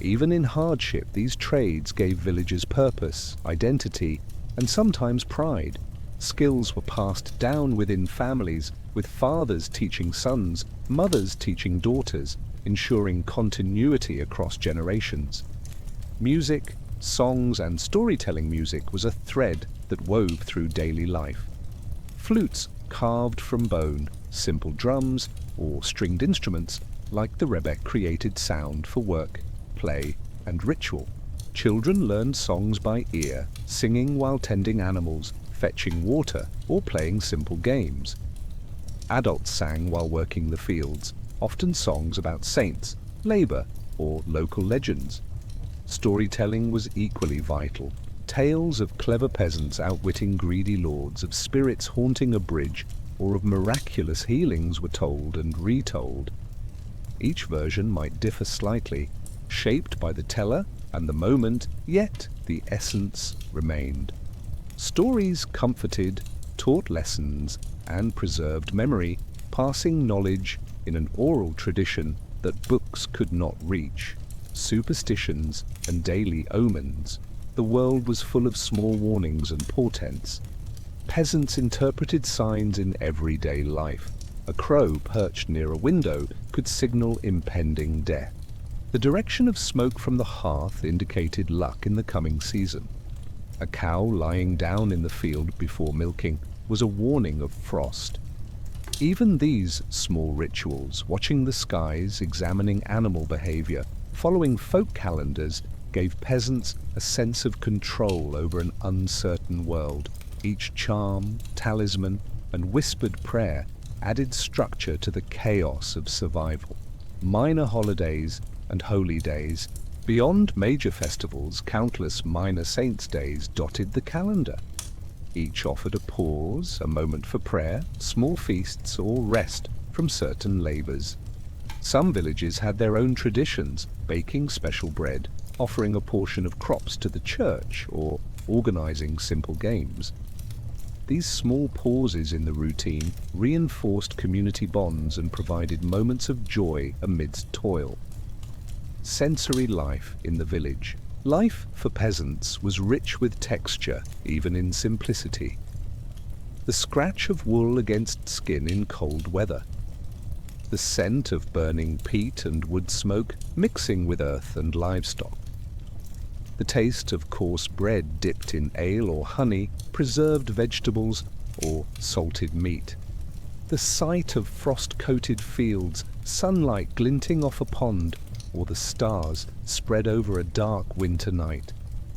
Even in hardship, these trades gave villagers purpose, identity, and sometimes pride. Skills were passed down within families, with fathers teaching sons, mothers teaching daughters, ensuring continuity across generations. Music, songs, and storytelling music was a thread that wove through daily life. Flutes carved from bone, simple drums, or stringed instruments like the rebec created sound for work, play, and ritual. Children learned songs by ear, singing while tending animals, fetching water, or playing simple games. Adults sang while working the fields, often songs about saints, labor, or local legends. Storytelling was equally vital. Tales of clever peasants outwitting greedy lords, of spirits haunting a bridge, or of miraculous healings were told and retold. Each version might differ slightly, shaped by the teller and the moment, yet the essence remained. Stories comforted, taught lessons, and preserved memory, passing knowledge in an oral tradition that books could not reach. Superstitions and daily omens the world was full of small warnings and portents. Peasants interpreted signs in everyday life. A crow perched near a window could signal impending death. The direction of smoke from the hearth indicated luck in the coming season. A cow lying down in the field before milking was a warning of frost. Even these small rituals, watching the skies, examining animal behavior, following folk calendars, gave peasants a sense of control over an uncertain world. Each charm, talisman, and whispered prayer added structure to the chaos of survival. Minor holidays and holy days, beyond major festivals, countless minor saints' days dotted the calendar. Each offered a pause, a moment for prayer, small feasts, or rest from certain labors. Some villages had their own traditions, baking special bread, offering a portion of crops to the church, or organizing simple games. These small pauses in the routine reinforced community bonds and provided moments of joy amidst toil. Sensory life in the village. Life for peasants was rich with texture, even in simplicity. The scratch of wool against skin in cold weather. The scent of burning peat and wood smoke mixing with earth and livestock. The taste of coarse bread dipped in ale or honey, preserved vegetables, or salted meat. The sight of frost-coated fields, sunlight glinting off a pond, or the stars spread over a dark winter night.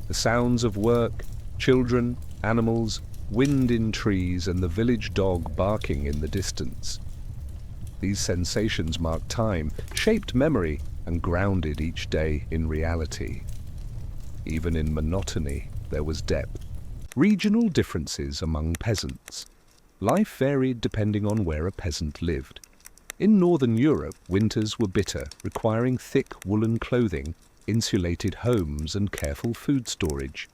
The sounds of work, children, animals, wind in trees, and the village dog barking in the distance. These sensations marked time, shaped memory, and grounded each day in reality. Even in monotony, there was depth. Regional differences among peasants. Life varied depending on where a peasant lived. In Northern Europe, winters were bitter, requiring thick woolen clothing, insulated homes, and careful food storage.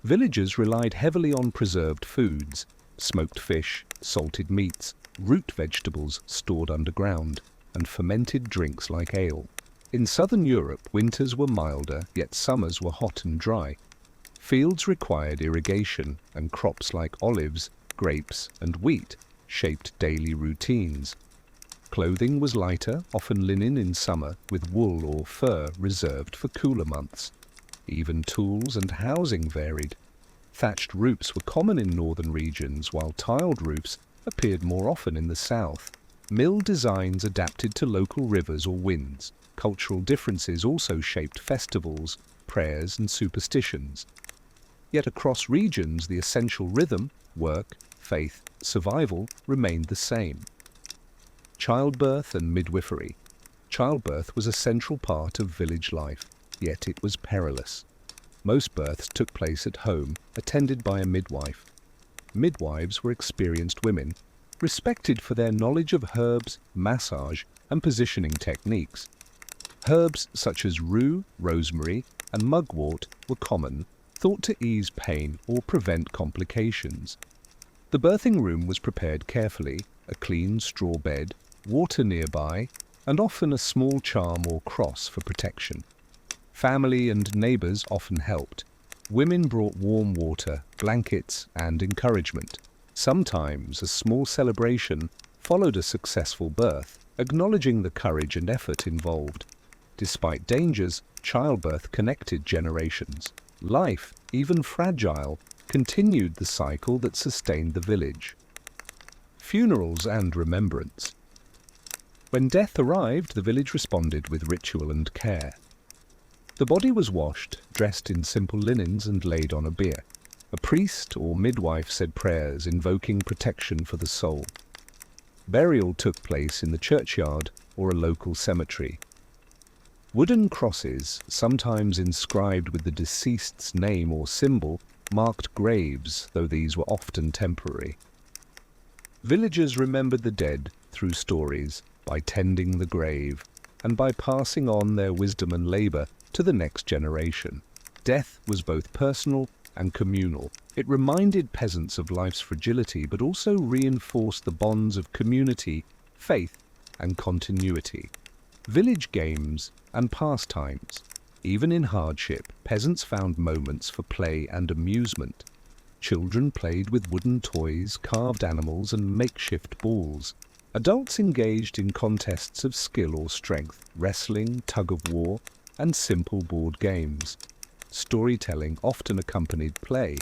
Villagers relied heavily on preserved foods, smoked fish, salted meats, root vegetables stored underground, and fermented drinks like ale. In Southern Europe, winters were milder, yet summers were hot and dry. Fields required irrigation, and crops like olives, grapes, and wheat shaped daily routines. Clothing was lighter, often linen in summer, with wool or fur reserved for cooler months. Even tools and housing varied. Thatched roofs were common in northern regions, while tiled roofs appeared more often in the south. Mill designs adapted to local rivers or winds. Cultural differences also shaped festivals, prayers, and superstitions. Yet across regions, the essential rhythm, work, faith, survival, remained the same. Childbirth and midwifery. Childbirth was a central part of village life, yet it was perilous. Most births took place at home, attended by a midwife. Midwives were experienced women, respected for their knowledge of herbs, massage, and positioning techniques. Herbs such as rue, rosemary, and mugwort were common, thought to ease pain or prevent complications. The birthing room was prepared carefully, a clean straw bed, water nearby, and often a small charm or cross for protection. Family and neighbors often helped. Women brought warm water, blankets, and encouragement. Sometimes a small celebration followed a successful birth, acknowledging the courage and effort involved. Despite dangers, childbirth connected generations. Life, even fragile, continued the cycle that sustained the village. Funerals and remembrance. When death arrived, the village responded with ritual and care. The body was washed, dressed in simple linens, and laid on a bier. A priest or midwife said prayers invoking protection for the soul. Burial took place in the churchyard or a local cemetery. Wooden crosses, sometimes inscribed with the deceased's name or symbol, marked graves, though these were often temporary. Villagers remembered the dead through stories, by tending the grave, and by passing on their wisdom and labor to the next generation. Death was both personal and communal. It reminded peasants of life's fragility, but also reinforced the bonds of community, faith, and continuity. Village games and pastimes. Even in hardship, peasants found moments for play and amusement. Children played with wooden toys, carved animals, and makeshift balls. Adults engaged in contests of skill or strength, wrestling, tug-of-war, and simple board games. Storytelling often accompanied play.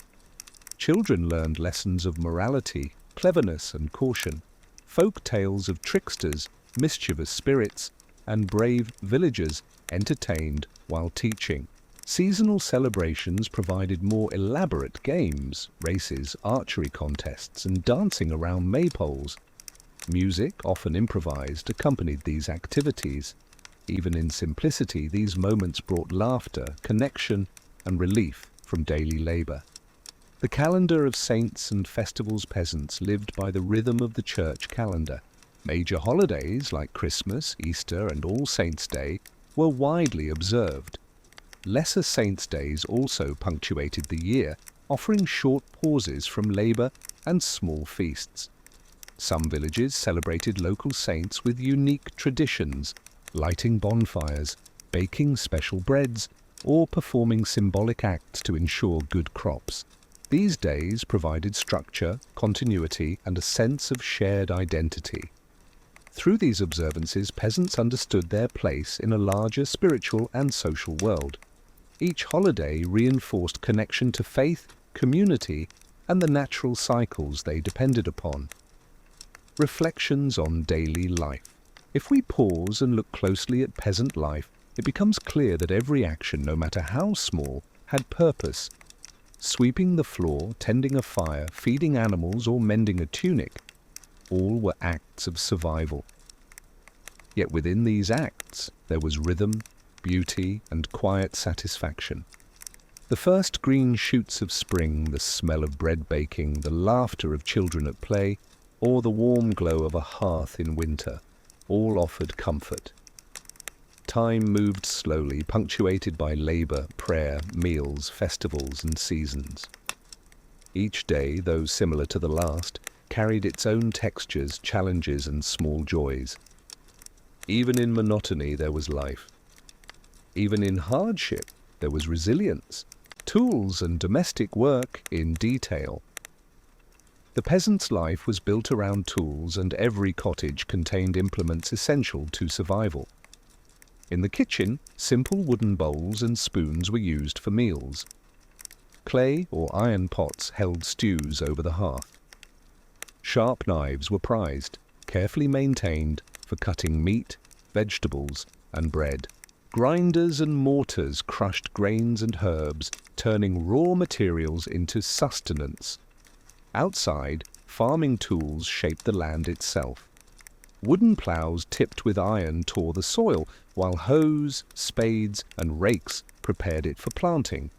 Children learned lessons of morality, cleverness, and caution. Folk tales of tricksters, mischievous spirits, and brave villagers entertained while teaching. Seasonal celebrations provided more elaborate games, races, archery contests, and dancing around maypoles. Music, often improvised, accompanied these activities. Even in simplicity, these moments brought laughter, connection, and relief from daily labor. The calendar of saints and festivals peasants lived by the rhythm of the church calendar. Major holidays like Christmas, Easter, and All Saints' Day were widely observed. Lesser saints' days also punctuated the year, offering short pauses from labor and small feasts. Some villages celebrated local saints with unique traditions, lighting bonfires, baking special breads, or performing symbolic acts to ensure good crops. These days provided structure, continuity, and a sense of shared identity. Through these observances, peasants understood their place in a larger spiritual and social world. Each holiday reinforced connection to faith, community, and the natural cycles they depended upon. Reflections on daily life. If we pause and look closely at peasant life, it becomes clear that every action, no matter how small, had purpose. Sweeping the floor, tending a fire, feeding animals, or mending a tunic, all were acts of survival. Yet within these acts, there was rhythm, beauty, and quiet satisfaction. The first green shoots of spring, the smell of bread baking, the laughter of children at play, or the warm glow of a hearth in winter, all offered comfort. Time moved slowly, punctuated by labor, prayer, meals, festivals, and seasons. Each day, though similar to the last, carried its own textures, challenges, and small joys. Even in monotony there was life. Even in hardship there was resilience, tools and domestic work in detail. The peasant's life was built around tools, and every cottage contained implements essential to survival. In the kitchen, simple wooden bowls and spoons were used for meals. Clay or iron pots held stews over the hearth. Sharp knives were prized, carefully maintained for cutting meat, vegetables, and bread. Grinders and mortars crushed grains and herbs, turning raw materials into sustenance. Outside, farming tools shaped the land itself. Wooden plows tipped with iron tore the soil, while hoes, spades, and rakes prepared it for planting.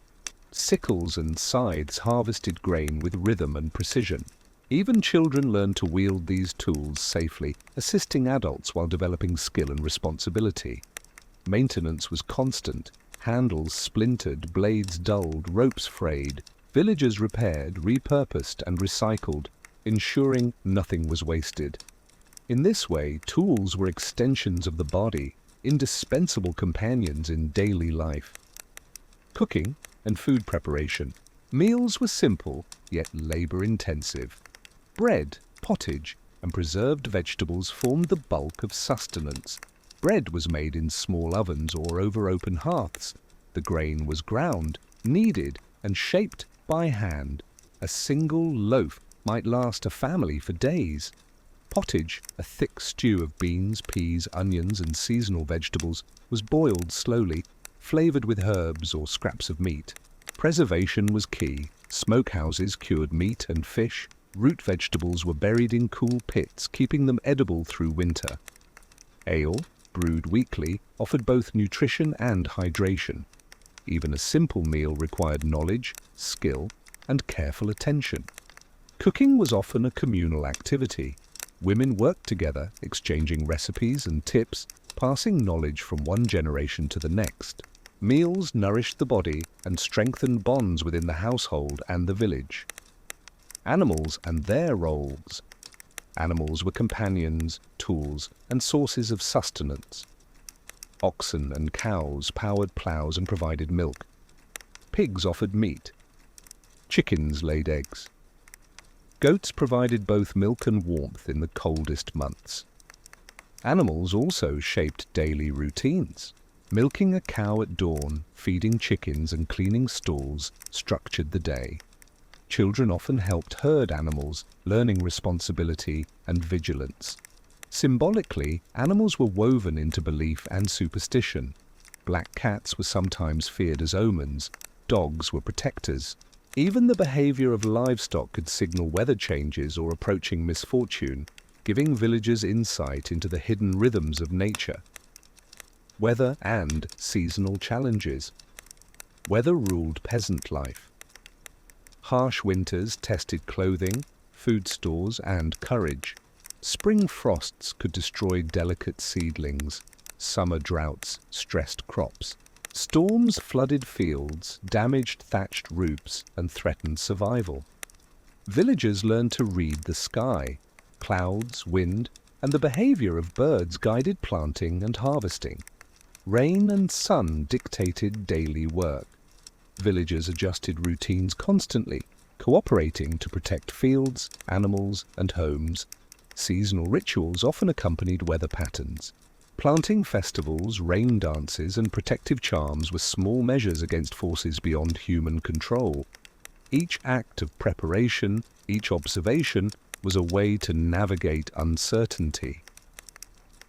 Sickles and scythes harvested grain with rhythm and precision. Even children learned to wield these tools safely, assisting adults while developing skill and responsibility. Maintenance was constant. Handles splintered, blades dulled, ropes frayed. Villages repaired, repurposed, and recycled, ensuring nothing was wasted. In this way, tools were extensions of the body, indispensable companions in daily life. Cooking and food preparation. Meals were simple, yet labor-intensive. Bread, pottage, and preserved vegetables formed the bulk of sustenance. Bread was made in small ovens or over open hearths. The grain was ground, kneaded, and shaped by hand. A single loaf might last a family for days. Pottage, a thick stew of beans, peas, onions, and seasonal vegetables, was boiled slowly, flavored with herbs or scraps of meat. Preservation was key. Smokehouses cured meat and fish. Root vegetables were buried in cool pits, keeping them edible through winter. Ale, brewed weekly, offered both nutrition and hydration. Even a simple meal required knowledge, skill, and careful attention. Cooking was often a communal activity. Women worked together, exchanging recipes and tips, passing knowledge from one generation to the next. Meals nourished the body and strengthened bonds within the household and the village. Animals and their roles. Animals were companions, tools, and sources of sustenance. Oxen and cows powered plows and provided milk. Pigs offered meat. Chickens laid eggs. Goats provided both milk and warmth in the coldest months. Animals also shaped daily routines. Milking a cow at dawn, feeding chickens and cleaning stalls structured the day. Children often helped herd animals, learning responsibility and vigilance. Symbolically, animals were woven into belief and superstition. Black cats were sometimes feared as omens. Dogs were protectors. Even the behavior of livestock could signal weather changes or approaching misfortune, giving villagers insight into the hidden rhythms of nature. Weather and seasonal challenges. Weather ruled peasant life. Harsh winters tested clothing, food stores, and courage. Spring frosts could destroy delicate seedlings. Summer droughts stressed crops. Storms flooded fields, damaged thatched roofs, and threatened survival. Villagers learned to read the sky. Clouds, wind, and the behavior of birds guided planting and harvesting. Rain and sun dictated daily work. Villagers adjusted routines constantly, cooperating to protect fields, animals, and homes. Seasonal rituals often accompanied weather patterns. Planting festivals, rain dances, and protective charms were small measures against forces beyond human control. Each act of preparation, each observation, was a way to navigate uncertainty.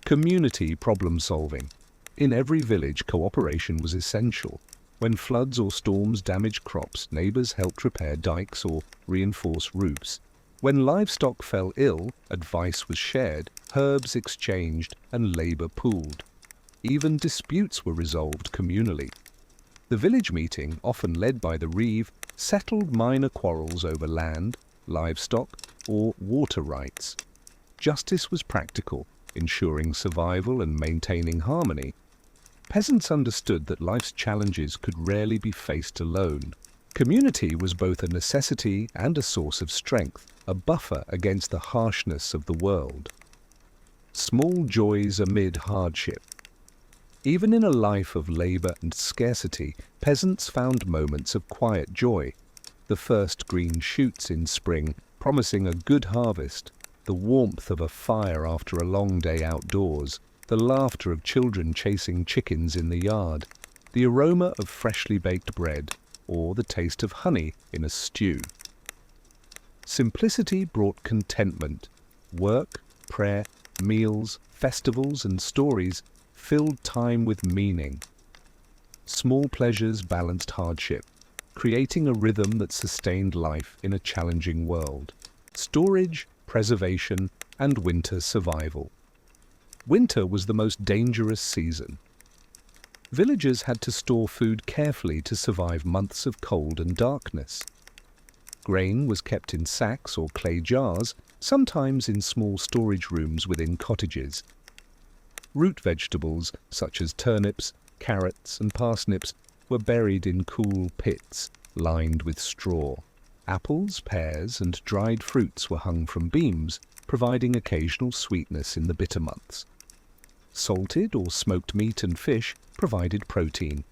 Community problem-solving. In every village, cooperation was essential. When floods or storms damaged crops, neighbors helped repair dikes or reinforce roofs. When livestock fell ill, advice was shared, herbs exchanged, and labor pooled. Even disputes were resolved communally. The village meeting, often led by the reeve, settled minor quarrels over land, livestock, or water rights. Justice was practical, ensuring survival and maintaining harmony. Peasants understood that life's challenges could rarely be faced alone. Community was both a necessity and a source of strength, a buffer against the harshness of the world. Small joys amid hardship. Even in a life of labor and scarcity, peasants found moments of quiet joy. The first green shoots in spring, promising a good harvest, the warmth of a fire after a long day outdoors, the laughter of children chasing chickens in the yard, the aroma of freshly baked bread, or the taste of honey in a stew. Simplicity brought contentment. Work, prayer, meals, festivals, and stories filled time with meaning. Small pleasures balanced hardship, creating a rhythm that sustained life in a challenging world. Storage, preservation, and winter survival. Winter was the most dangerous season. Villagers had to store food carefully to survive months of cold and darkness. Grain was kept in sacks or clay jars, sometimes in small storage rooms within cottages. Root vegetables, such as turnips, carrots, and parsnips, were buried in cool pits, lined with straw. Apples, pears, and dried fruits were hung from beams, providing occasional sweetness in the bitter months. Salted or smoked meat and fish provided protein.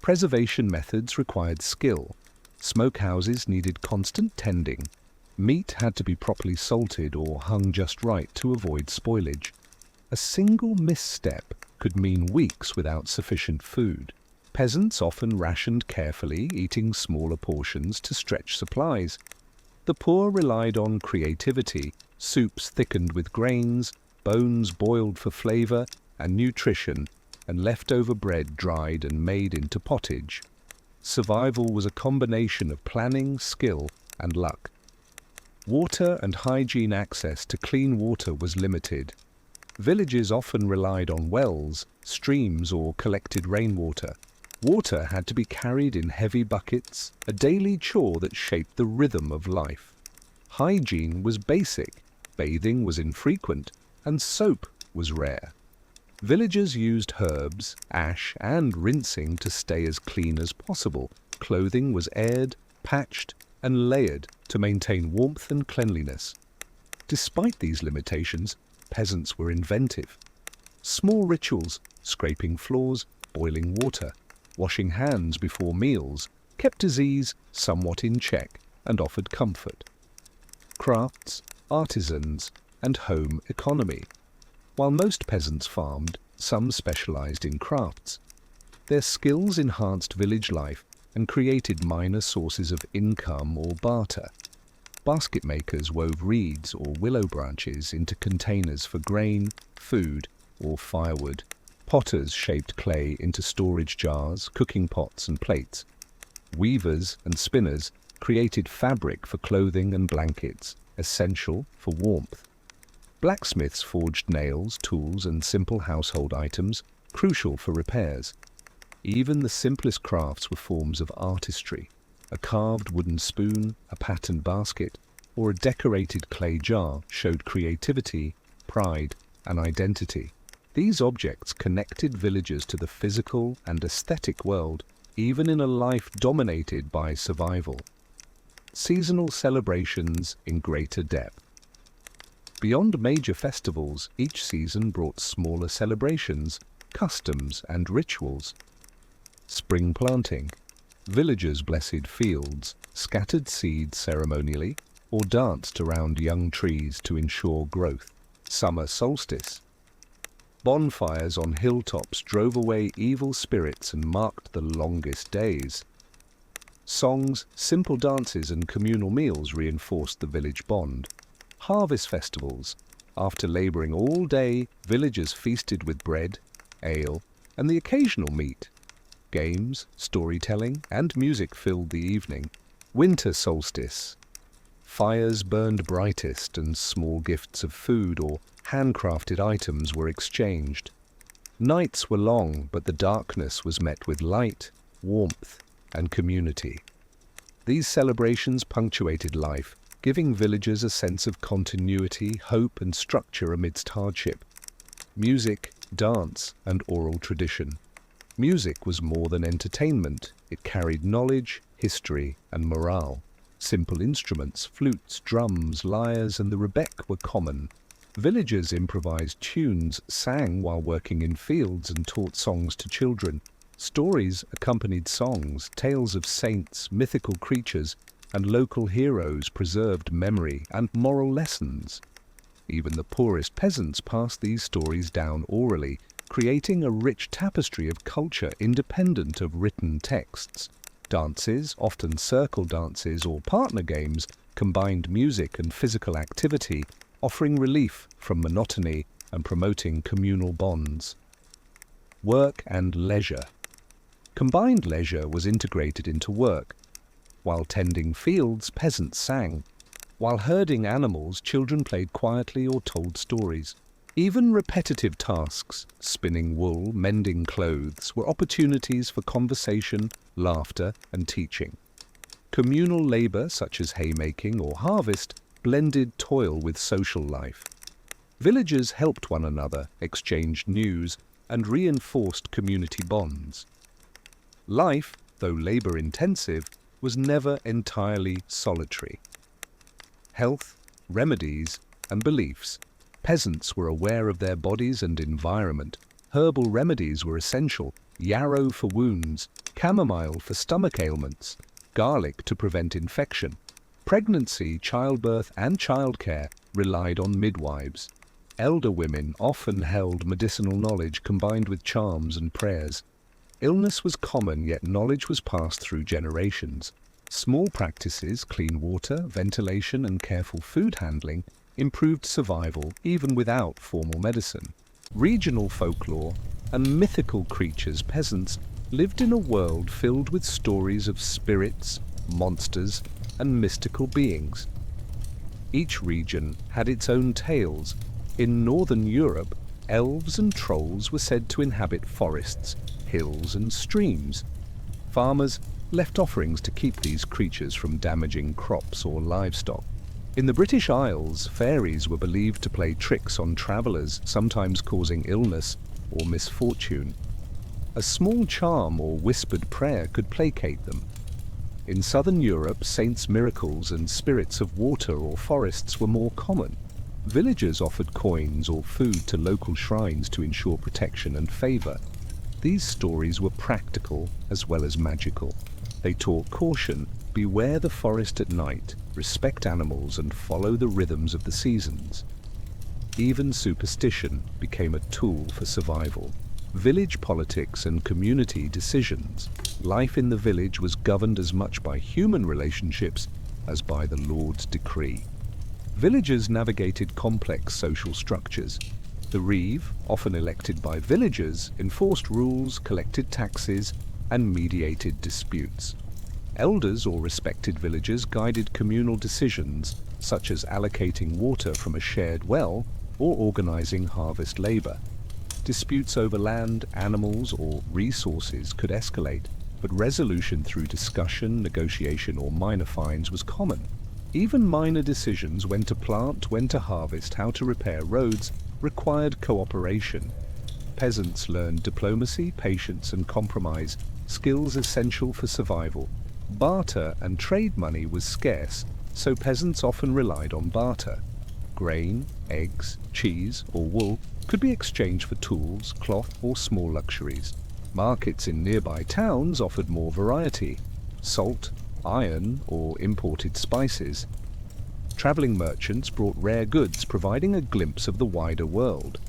Preservation methods required skill. Smokehouses needed constant tending. Meat had to be properly salted or hung just right to avoid spoilage. A single misstep could mean weeks without sufficient food. Peasants often rationed carefully, eating smaller portions to stretch supplies. The poor relied on creativity, soups thickened with grains, bones boiled for flavor and nutrition, and leftover bread dried and made into pottage. Survival was a combination of planning, skill, and luck. Water and hygiene access to clean water was limited. Villages often relied on wells, streams, or collected rainwater. Water had to be carried in heavy buckets, a daily chore that shaped the rhythm of life. Hygiene was basic, bathing was infrequent, and soap was rare. Villagers used herbs, ash, and rinsing to stay as clean as possible. Clothing was aired, patched, and layered to maintain warmth and cleanliness. Despite these limitations, peasants were inventive. Small rituals, scraping floors, boiling water, washing hands before meals, kept disease somewhat in check and offered comfort. Crafts, artisans, and home economy. While most peasants farmed, some specialized in crafts. Their skills enhanced village life and created minor sources of income or barter. Basket makers wove reeds or willow branches into containers for grain, food, or firewood. Potters shaped clay into storage jars, cooking pots, and plates. Weavers and spinners created fabric for clothing and blankets, essential for warmth. Blacksmiths forged nails, tools, and simple household items, crucial for repairs. Even the simplest crafts were forms of artistry. A carved wooden spoon, a patterned basket, or a decorated clay jar showed creativity, pride, and identity. These objects connected villagers to the physical and aesthetic world, even in a life dominated by survival. Seasonal celebrations in greater depth. Beyond major festivals, each season brought smaller celebrations, customs, and rituals. Spring planting. Villagers blessed fields, scattered seeds ceremonially, or danced around young trees to ensure growth. Summer solstice. Bonfires on hilltops drove away evil spirits and marked the longest days. Songs, simple dances, and communal meals reinforced the village bond. Harvest festivals. After laboring all day, villagers feasted with bread, ale, and the occasional meat. Games, storytelling, and music filled the evening. Winter solstice. Fires burned brightest and small gifts of food or handcrafted items were exchanged. Nights were long, but the darkness was met with light, warmth, and community. These celebrations punctuated life, giving villagers a sense of continuity, hope, and structure amidst hardship. Music, dance, and oral tradition. Music was more than entertainment. It carried knowledge, history, and morale. Simple instruments, flutes, drums, lyres, and the rebec were common. Villagers improvised tunes, sang while working in fields, and taught songs to children. Stories accompanied songs, tales of saints, mythical creatures, and local heroes preserved memory and moral lessons. Even the poorest peasants passed these stories down orally, creating a rich tapestry of culture independent of written texts. Dances, often circle dances or partner games, combined music and physical activity, offering relief from monotony and promoting communal bonds. Work and leisure. Combined leisure was integrated into work. While tending fields, peasants sang. While herding animals, children played quietly or told stories. Even repetitive tasks, spinning wool, mending clothes, were opportunities for conversation, laughter, and teaching. Communal labor, such as haymaking or harvest, blended toil with social life. Villagers helped one another, exchanged news, and reinforced community bonds. Life, though labor-intensive, was never entirely solitary. Health, remedies, and beliefs. Peasants were aware of their bodies and environment. Herbal remedies were essential: yarrow for wounds, chamomile for stomach ailments, garlic to prevent infection. Pregnancy, childbirth, and childcare relied on midwives. Elder women often held medicinal knowledge combined with charms and prayers. Illness was common, yet knowledge was passed through generations. Small practices, clean water, ventilation, and careful food handling, improved survival even without formal medicine. Regional folklore and mythical creatures. Peasants lived in a world filled with stories of spirits, monsters, and mystical beings. Each region had its own tales. In northern Europe, elves and trolls were said to inhabit forests, hills, and streams. Farmers left offerings to keep these creatures from damaging crops or livestock. In the British Isles, fairies were believed to play tricks on travellers, sometimes causing illness or misfortune. A small charm or whispered prayer could placate them. In southern Europe, saints' miracles and spirits of water or forests were more common. Villagers offered coins or food to local shrines to ensure protection and favor. These stories were practical as well as magical. They taught caution, beware the forest at night, respect animals, and follow the rhythms of the seasons. Even superstition became a tool for survival. Village politics and community decisions. Life in the village was governed as much by human relationships as by the Lord's decree. Villagers navigated complex social structures. The reeve, often elected by villagers, enforced rules, collected taxes, and mediated disputes. Elders or respected villagers guided communal decisions, such as allocating water from a shared well or organizing harvest labor. Disputes over land, animals, or resources could escalate, but resolution through discussion, negotiation, or minor fines was common. Even minor decisions, when to plant, when to harvest, how to repair roads, required cooperation. Peasants learned diplomacy, patience, and compromise, skills essential for survival. Barter and trade money was scarce, so peasants often relied on barter. Grain, eggs, cheese, or wool could be exchanged for tools, cloth, or small luxuries. Markets in nearby towns offered more variety: salt, iron, or imported spices. Traveling merchants brought rare goods, providing a glimpse of the wider world.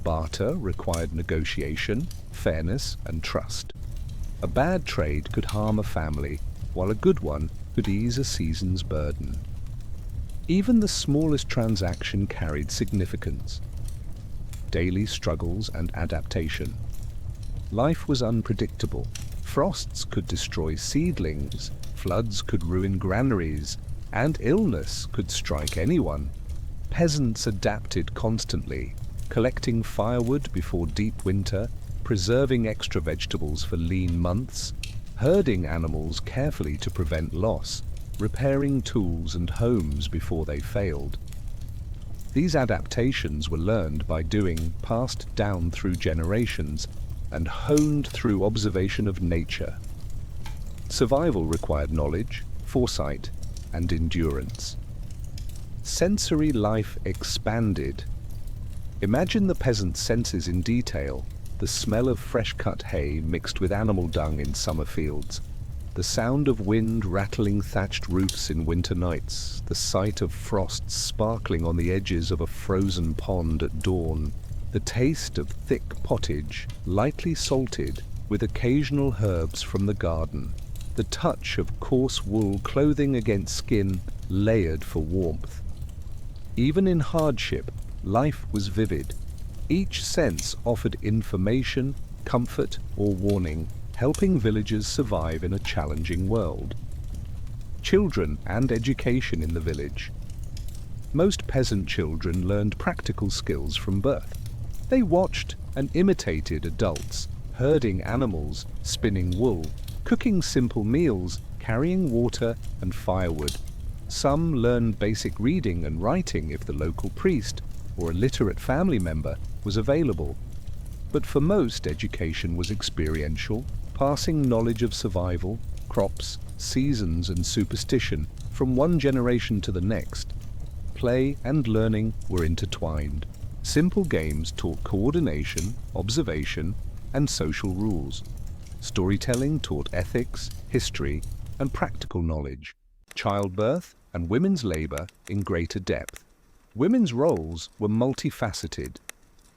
Barter required negotiation, fairness, and trust. A bad trade could harm a family, while a good one could ease a season's burden. Even the smallest transaction carried significance. Daily struggles and adaptation. Life was unpredictable. Frosts could destroy seedlings, floods could ruin granaries, and illness could strike anyone. Peasants adapted constantly, collecting firewood before deep winter, preserving extra vegetables for lean months, herding animals carefully to prevent loss, repairing tools and homes before they failed. These adaptations were learned by doing, passed down through generations, and honed through observation of nature. Survival required knowledge, foresight, and endurance. Sensory life expanded. Imagine the peasant's senses in detail: the smell of fresh-cut hay mixed with animal dung in summer fields, the sound of wind rattling thatched roofs in winter nights, the sight of frost sparkling on the edges of a frozen pond at dawn, the taste of thick pottage, lightly salted, with occasional herbs from the garden, the touch of coarse wool clothing against skin layered for warmth. Even in hardship, life was vivid. Each sense offered information, comfort, or warning, helping villagers survive in a challenging world. Children and education in the village. Most peasant children learned practical skills from birth. They watched and imitated adults, herding animals, spinning wool, cooking simple meals, carrying water and firewood. Some learned basic reading and writing if the local priest or a literate family member was available. But for most, education was experiential, passing knowledge of survival, crops, seasons, and superstition from one generation to the next. Play and learning were intertwined. Simple games taught coordination, observation, and social rules. Storytelling taught ethics, history, and practical knowledge. Childbirth and women's labor in greater depth. Women's roles were multifaceted.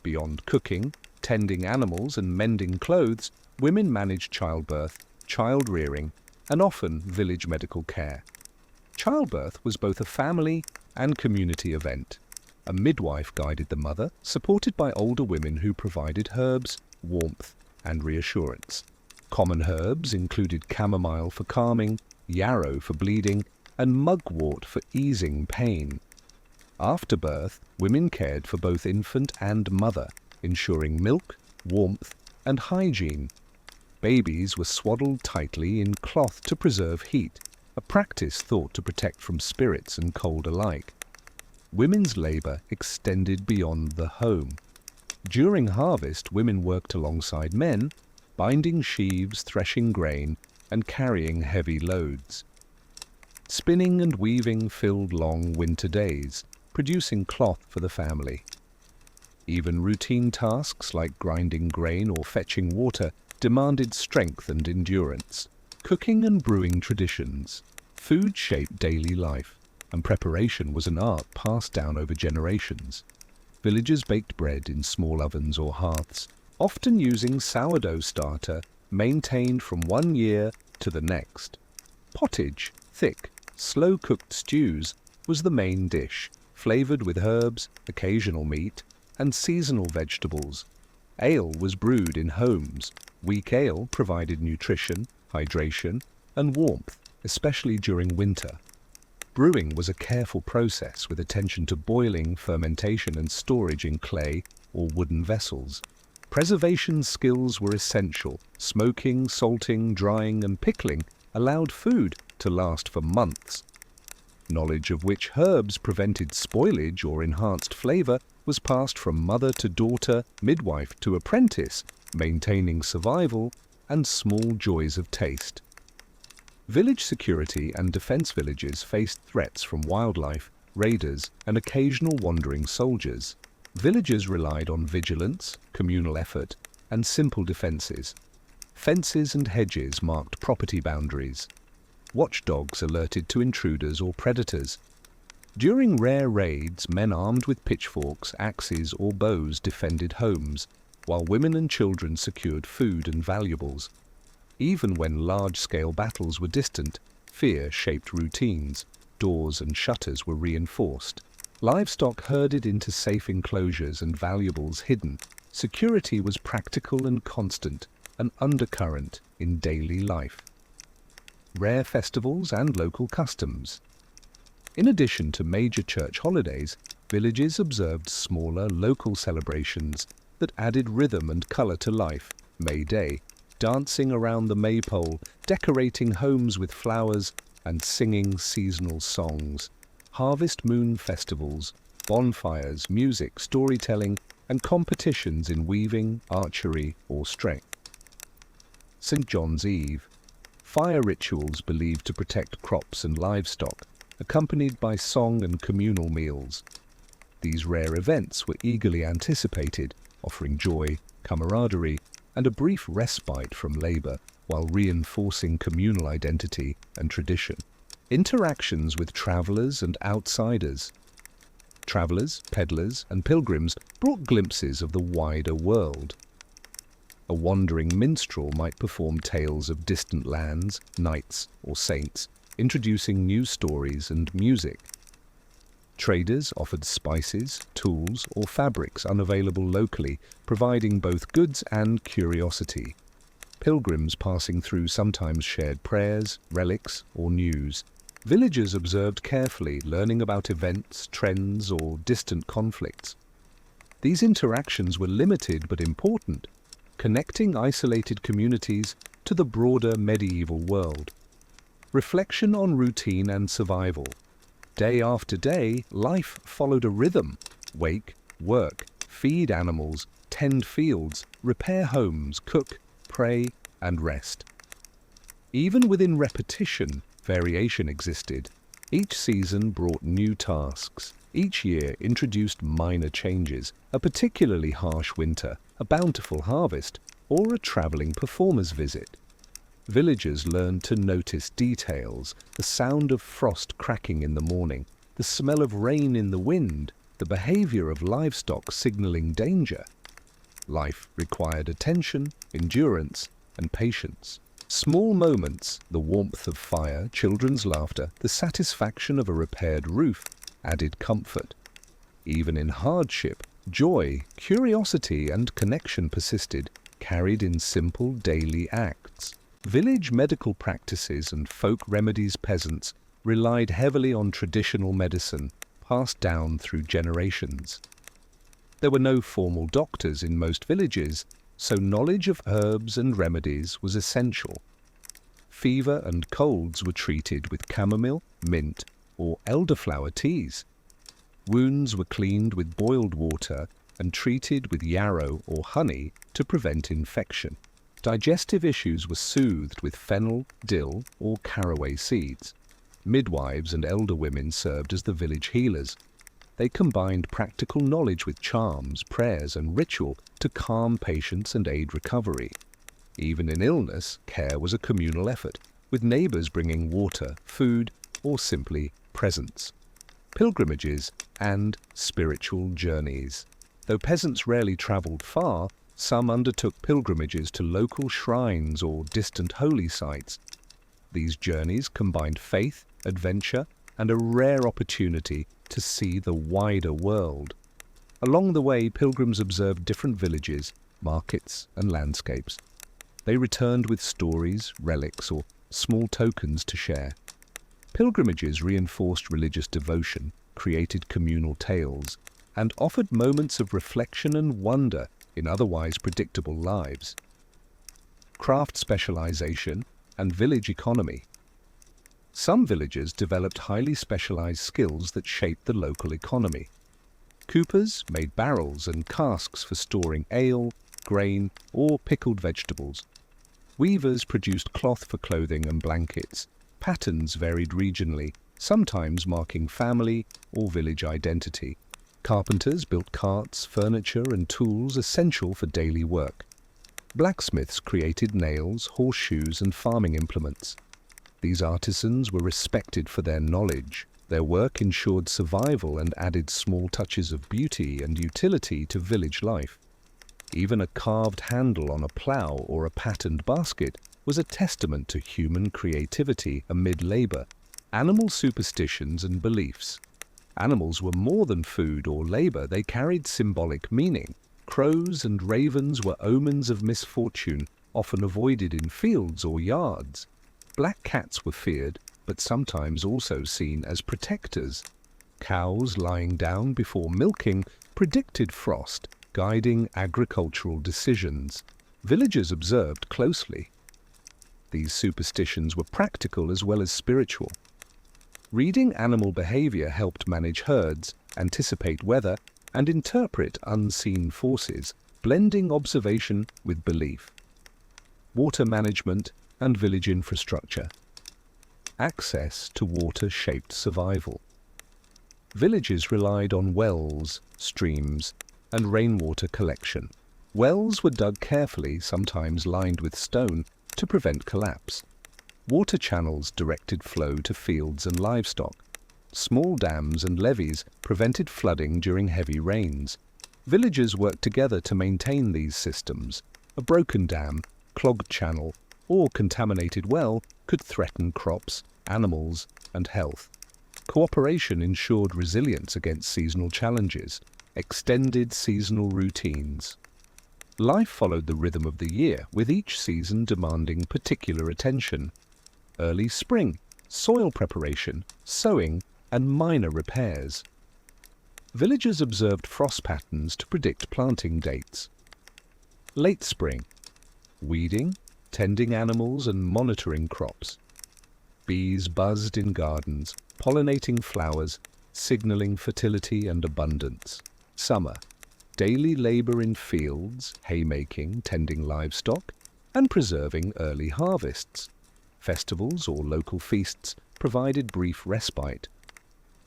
Beyond cooking, tending animals, and mending clothes, women managed childbirth, child rearing, and often village medical care. Childbirth was both a family and community event. A midwife guided the mother, supported by older women who provided herbs, warmth, and reassurance. Common herbs included chamomile for calming, yarrow for bleeding, and mugwort for easing pain. After birth, women cared for both infant and mother, ensuring milk, warmth, and hygiene. Babies were swaddled tightly in cloth to preserve heat, a practice thought to protect from spirits and cold alike. Women's labor extended beyond the home. During harvest, women worked alongside men, binding sheaves, threshing grain, and carrying heavy loads. Spinning and weaving filled long winter days, producing cloth for the family. Even routine tasks like grinding grain or fetching water demanded strength and endurance. Cooking and brewing traditions. Food shaped daily life, and preparation was an art passed down over generations. Villagers baked bread in small ovens or hearths, often using sourdough starter maintained from one year to the next. Pottage, thick, slow-cooked stews, was the main dish, flavored with herbs, occasional meat, and seasonal vegetables. Ale was brewed in homes. Weak ale provided nutrition, hydration, and warmth, especially during winter. Brewing was a careful process with attention to boiling, fermentation, and storage in clay or wooden vessels. Preservation skills were essential. Smoking, salting, drying, and pickling allowed food to last for months. Knowledge of which herbs prevented spoilage or enhanced flavor was passed from mother to daughter, midwife to apprentice, maintaining survival and small joys of taste. Village security and defense villages faced threats from wildlife, raiders, and occasional wandering soldiers. Villagers relied on vigilance, communal effort, and simple defenses. Fences and hedges marked property boundaries. Watchdogs alerted to intruders or predators. During rare raids, men armed with pitchforks, axes, or bows defended homes, while women and children secured food and valuables. Even when large-scale battles were distant, fear shaped routines. Doors and shutters were reinforced. Livestock herded into safe enclosures and valuables hidden. Security was practical and constant, an undercurrent in daily life. Rare festivals and local customs. In addition to major church holidays, villages observed smaller local celebrations that added rhythm and color to life. May Day, dancing around the maypole, decorating homes with flowers, and singing seasonal songs. Harvest moon festivals, bonfires, music, storytelling, and competitions in weaving, archery, or strength. St. John's Eve, fire rituals believed to protect crops and livestock, accompanied by song and communal meals. These rare events were eagerly anticipated, offering joy, camaraderie, and a brief respite from labor while reinforcing communal identity and tradition. Interactions with travelers and outsiders. Travelers, peddlers, and pilgrims brought glimpses of the wider world. A wandering minstrel might perform tales of distant lands, knights, or saints, introducing new stories and music. Traders offered spices, tools, or fabrics unavailable locally, providing both goods and curiosity. Pilgrims passing through sometimes shared prayers, relics, or news. Villagers observed carefully, learning about events, trends, or distant conflicts. These interactions were limited but important, connecting isolated communities to the broader medieval world. Reflection on routine and survival. Day after day, life followed a rhythm. Wake, work, feed animals, tend fields, repair homes, cook, pray, and rest. Even within repetition, variation existed. Each season brought new tasks. Each year introduced minor changes, a particularly harsh winter, a bountiful harvest, or a traveling performer's visit. Villagers learned to notice details, the sound of frost cracking in the morning, the smell of rain in the wind, the behavior of livestock signaling danger. Life required attention, endurance, and patience. Small moments, the warmth of fire, children's laughter, the satisfaction of a repaired roof, added comfort. Even in hardship, joy, curiosity, and connection persisted, carried in simple daily acts. Village medical practices and folk remedies. Peasants relied heavily on traditional medicine, passed down through generations. There were no formal doctors in most villages, so knowledge of herbs and remedies was essential. Fever and colds were treated with chamomile, mint, or elderflower teas. Wounds were cleaned with boiled water and treated with yarrow or honey to prevent infection. Digestive issues were soothed with fennel, dill, or caraway seeds. Midwives and elder women served as the village healers. They combined practical knowledge with charms, prayers, and ritual to calm patients and aid recovery. Even in illness, care was a communal effort, with neighbors bringing water, food, or simply presents. Pilgrimages and spiritual journeys. Though peasants rarely traveled far, some undertook pilgrimages to local shrines or distant holy sites. These journeys combined faith, adventure, and a rare opportunity to see the wider world. Along the way, pilgrims observed different villages, markets, and landscapes. They returned with stories, relics, or small tokens to share. Pilgrimages reinforced religious devotion, created communal tales, and offered moments of reflection and wonder in otherwise predictable lives. Craft specialization and village economy. Some villages developed highly specialized skills that shaped the local economy. Coopers made barrels and casks for storing ale, grain, or pickled vegetables. Weavers produced cloth for clothing and blankets. Patterns varied regionally, sometimes marking family or village identity. Carpenters built carts, furniture, and tools essential for daily work. Blacksmiths created nails, horseshoes, and farming implements. These artisans were respected for their knowledge. Their work ensured survival and added small touches of beauty and utility to village life. Even a carved handle on a plough or a patterned basket was a testament to human creativity amid labor. Animal superstitions and beliefs. Animals were more than food or labor, they carried symbolic meaning. Crows and ravens were omens of misfortune, often avoided in fields or yards. Black cats were feared, but sometimes also seen as protectors. Cows lying down before milking predicted frost, guiding agricultural decisions. Villagers observed closely. These superstitions were practical as well as spiritual. Reading animal behavior helped manage herds, anticipate weather, and interpret unseen forces, blending observation with belief. Water management and village infrastructure. Access to water shaped survival. Villages relied on wells, streams, and rainwater collection. Wells were dug carefully, sometimes lined with stone, to prevent collapse. Water channels directed flow to fields and livestock. Small dams and levees prevented flooding during heavy rains. Villagers worked together to maintain these systems. A broken dam, clogged channel, or contaminated well could threaten crops, animals, and health. Cooperation ensured resilience against seasonal challenges. Extended seasonal routines. Life followed the rhythm of the year, with each season demanding particular attention. Early spring, soil preparation, sowing, and minor repairs. Villagers observed frost patterns to predict planting dates. Late spring, weeding, tending animals, and monitoring crops. Bees buzzed in gardens, pollinating flowers, signaling fertility and abundance. Summer, daily labor in fields, haymaking, tending livestock, and preserving early harvests. Festivals or local feasts provided brief respite.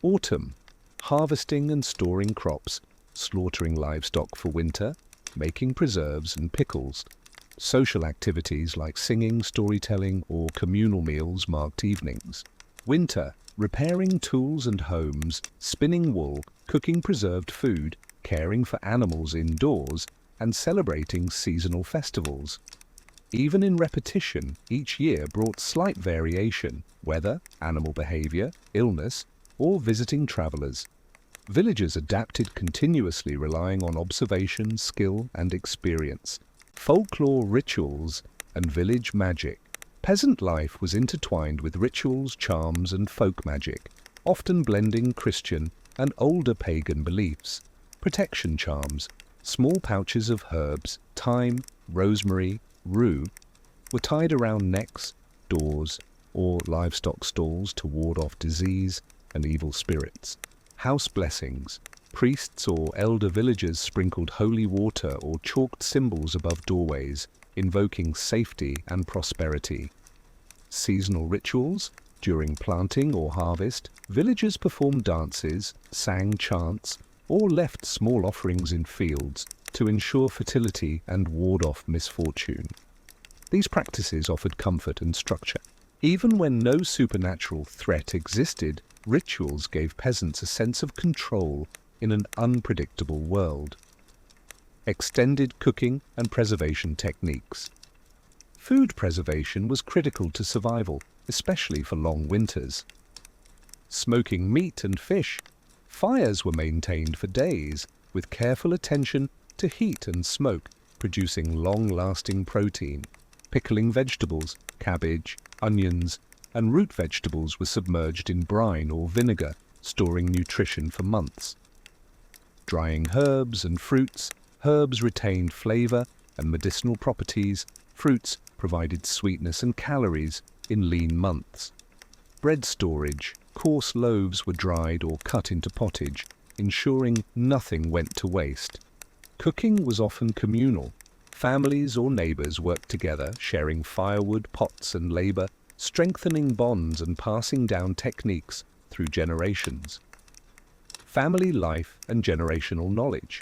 Autumn, harvesting and storing crops, slaughtering livestock for winter, making preserves and pickles. Social activities like singing, storytelling, or communal meals marked evenings. Winter, repairing tools and homes, spinning wool, cooking preserved food, caring for animals indoors, and celebrating seasonal festivals. Even in repetition, each year brought slight variation, weather, animal behavior, illness, or visiting travelers. Villagers adapted continuously, relying on observation, skill, and experience. Folklore rituals and village magic. Peasant life was intertwined with rituals, charms, and folk magic, often blending Christian and older pagan beliefs. Protection charms, small pouches of herbs, thyme, rosemary, rue, were tied around necks, doors, or livestock stalls to ward off disease and evil spirits. House blessings. Priests or elder villagers sprinkled holy water or chalked symbols above doorways, invoking safety and prosperity. Seasonal rituals. During planting or harvest, villagers performed dances, sang chants, or left small offerings in fields to ensure fertility and ward off misfortune. These practices offered comfort and structure. Even when no supernatural threat existed, rituals gave peasants a sense of control in an unpredictable world. Extended cooking and preservation techniques. Food preservation was critical to survival, especially for long winters. Smoking meat and fish, fires were maintained for days, with careful attention to heat and smoke, producing long-lasting protein. Pickling vegetables, cabbage, onions, and root vegetables were submerged in brine or vinegar, storing nutrition for months. Drying herbs and fruits, herbs retained flavor and medicinal properties, fruits provided sweetness and calories in lean months. Bread storage, coarse loaves were dried or cut into pottage, ensuring nothing went to waste. Cooking was often communal. Families or neighbors worked together, sharing firewood, pots, and labor, strengthening bonds and passing down techniques through generations. Family life and generational knowledge.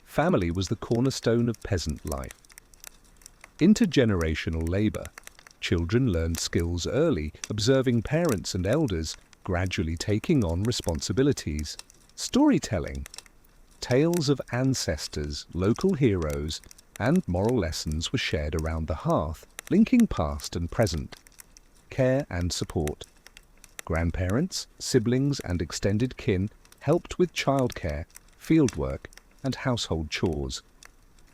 Family was the cornerstone of peasant life. Intergenerational labor. Children learned skills early, observing parents and elders, gradually taking on responsibilities. Storytelling. Tales of ancestors, local heroes, and moral lessons were shared around the hearth, linking past and present. Care and support. Grandparents, siblings, and extended kin helped with childcare, fieldwork, and household chores.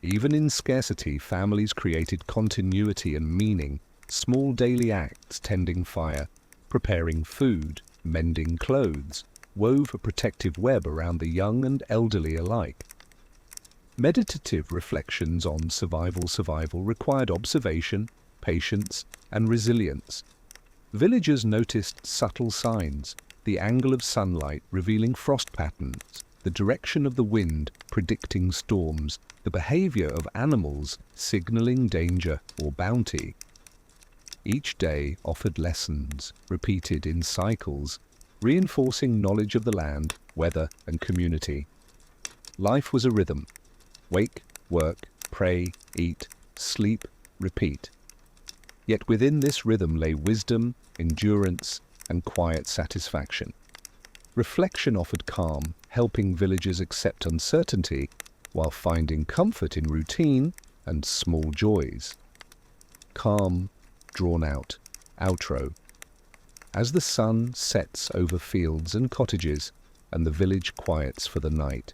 Even in scarcity, families created continuity and meaning, small daily acts tending fire, preparing food, mending clothes, wove a protective web around the young and elderly alike. Meditative reflections on survival required observation, patience, and resilience. Villagers noticed subtle signs, the angle of sunlight revealing frost patterns, the direction of the wind predicting storms, the behavior of animals signaling danger or bounty. Each day offered lessons, repeated in cycles, reinforcing knowledge of the land, weather, and community. Life was a rhythm. Wake, work, pray, eat, sleep, repeat. Yet within this rhythm lay wisdom, endurance, and quiet satisfaction. Reflection offered calm, helping villagers accept uncertainty while finding comfort in routine and small joys. Calm, drawn out, outro. As the sun sets over fields and cottages and the village quiets for the night,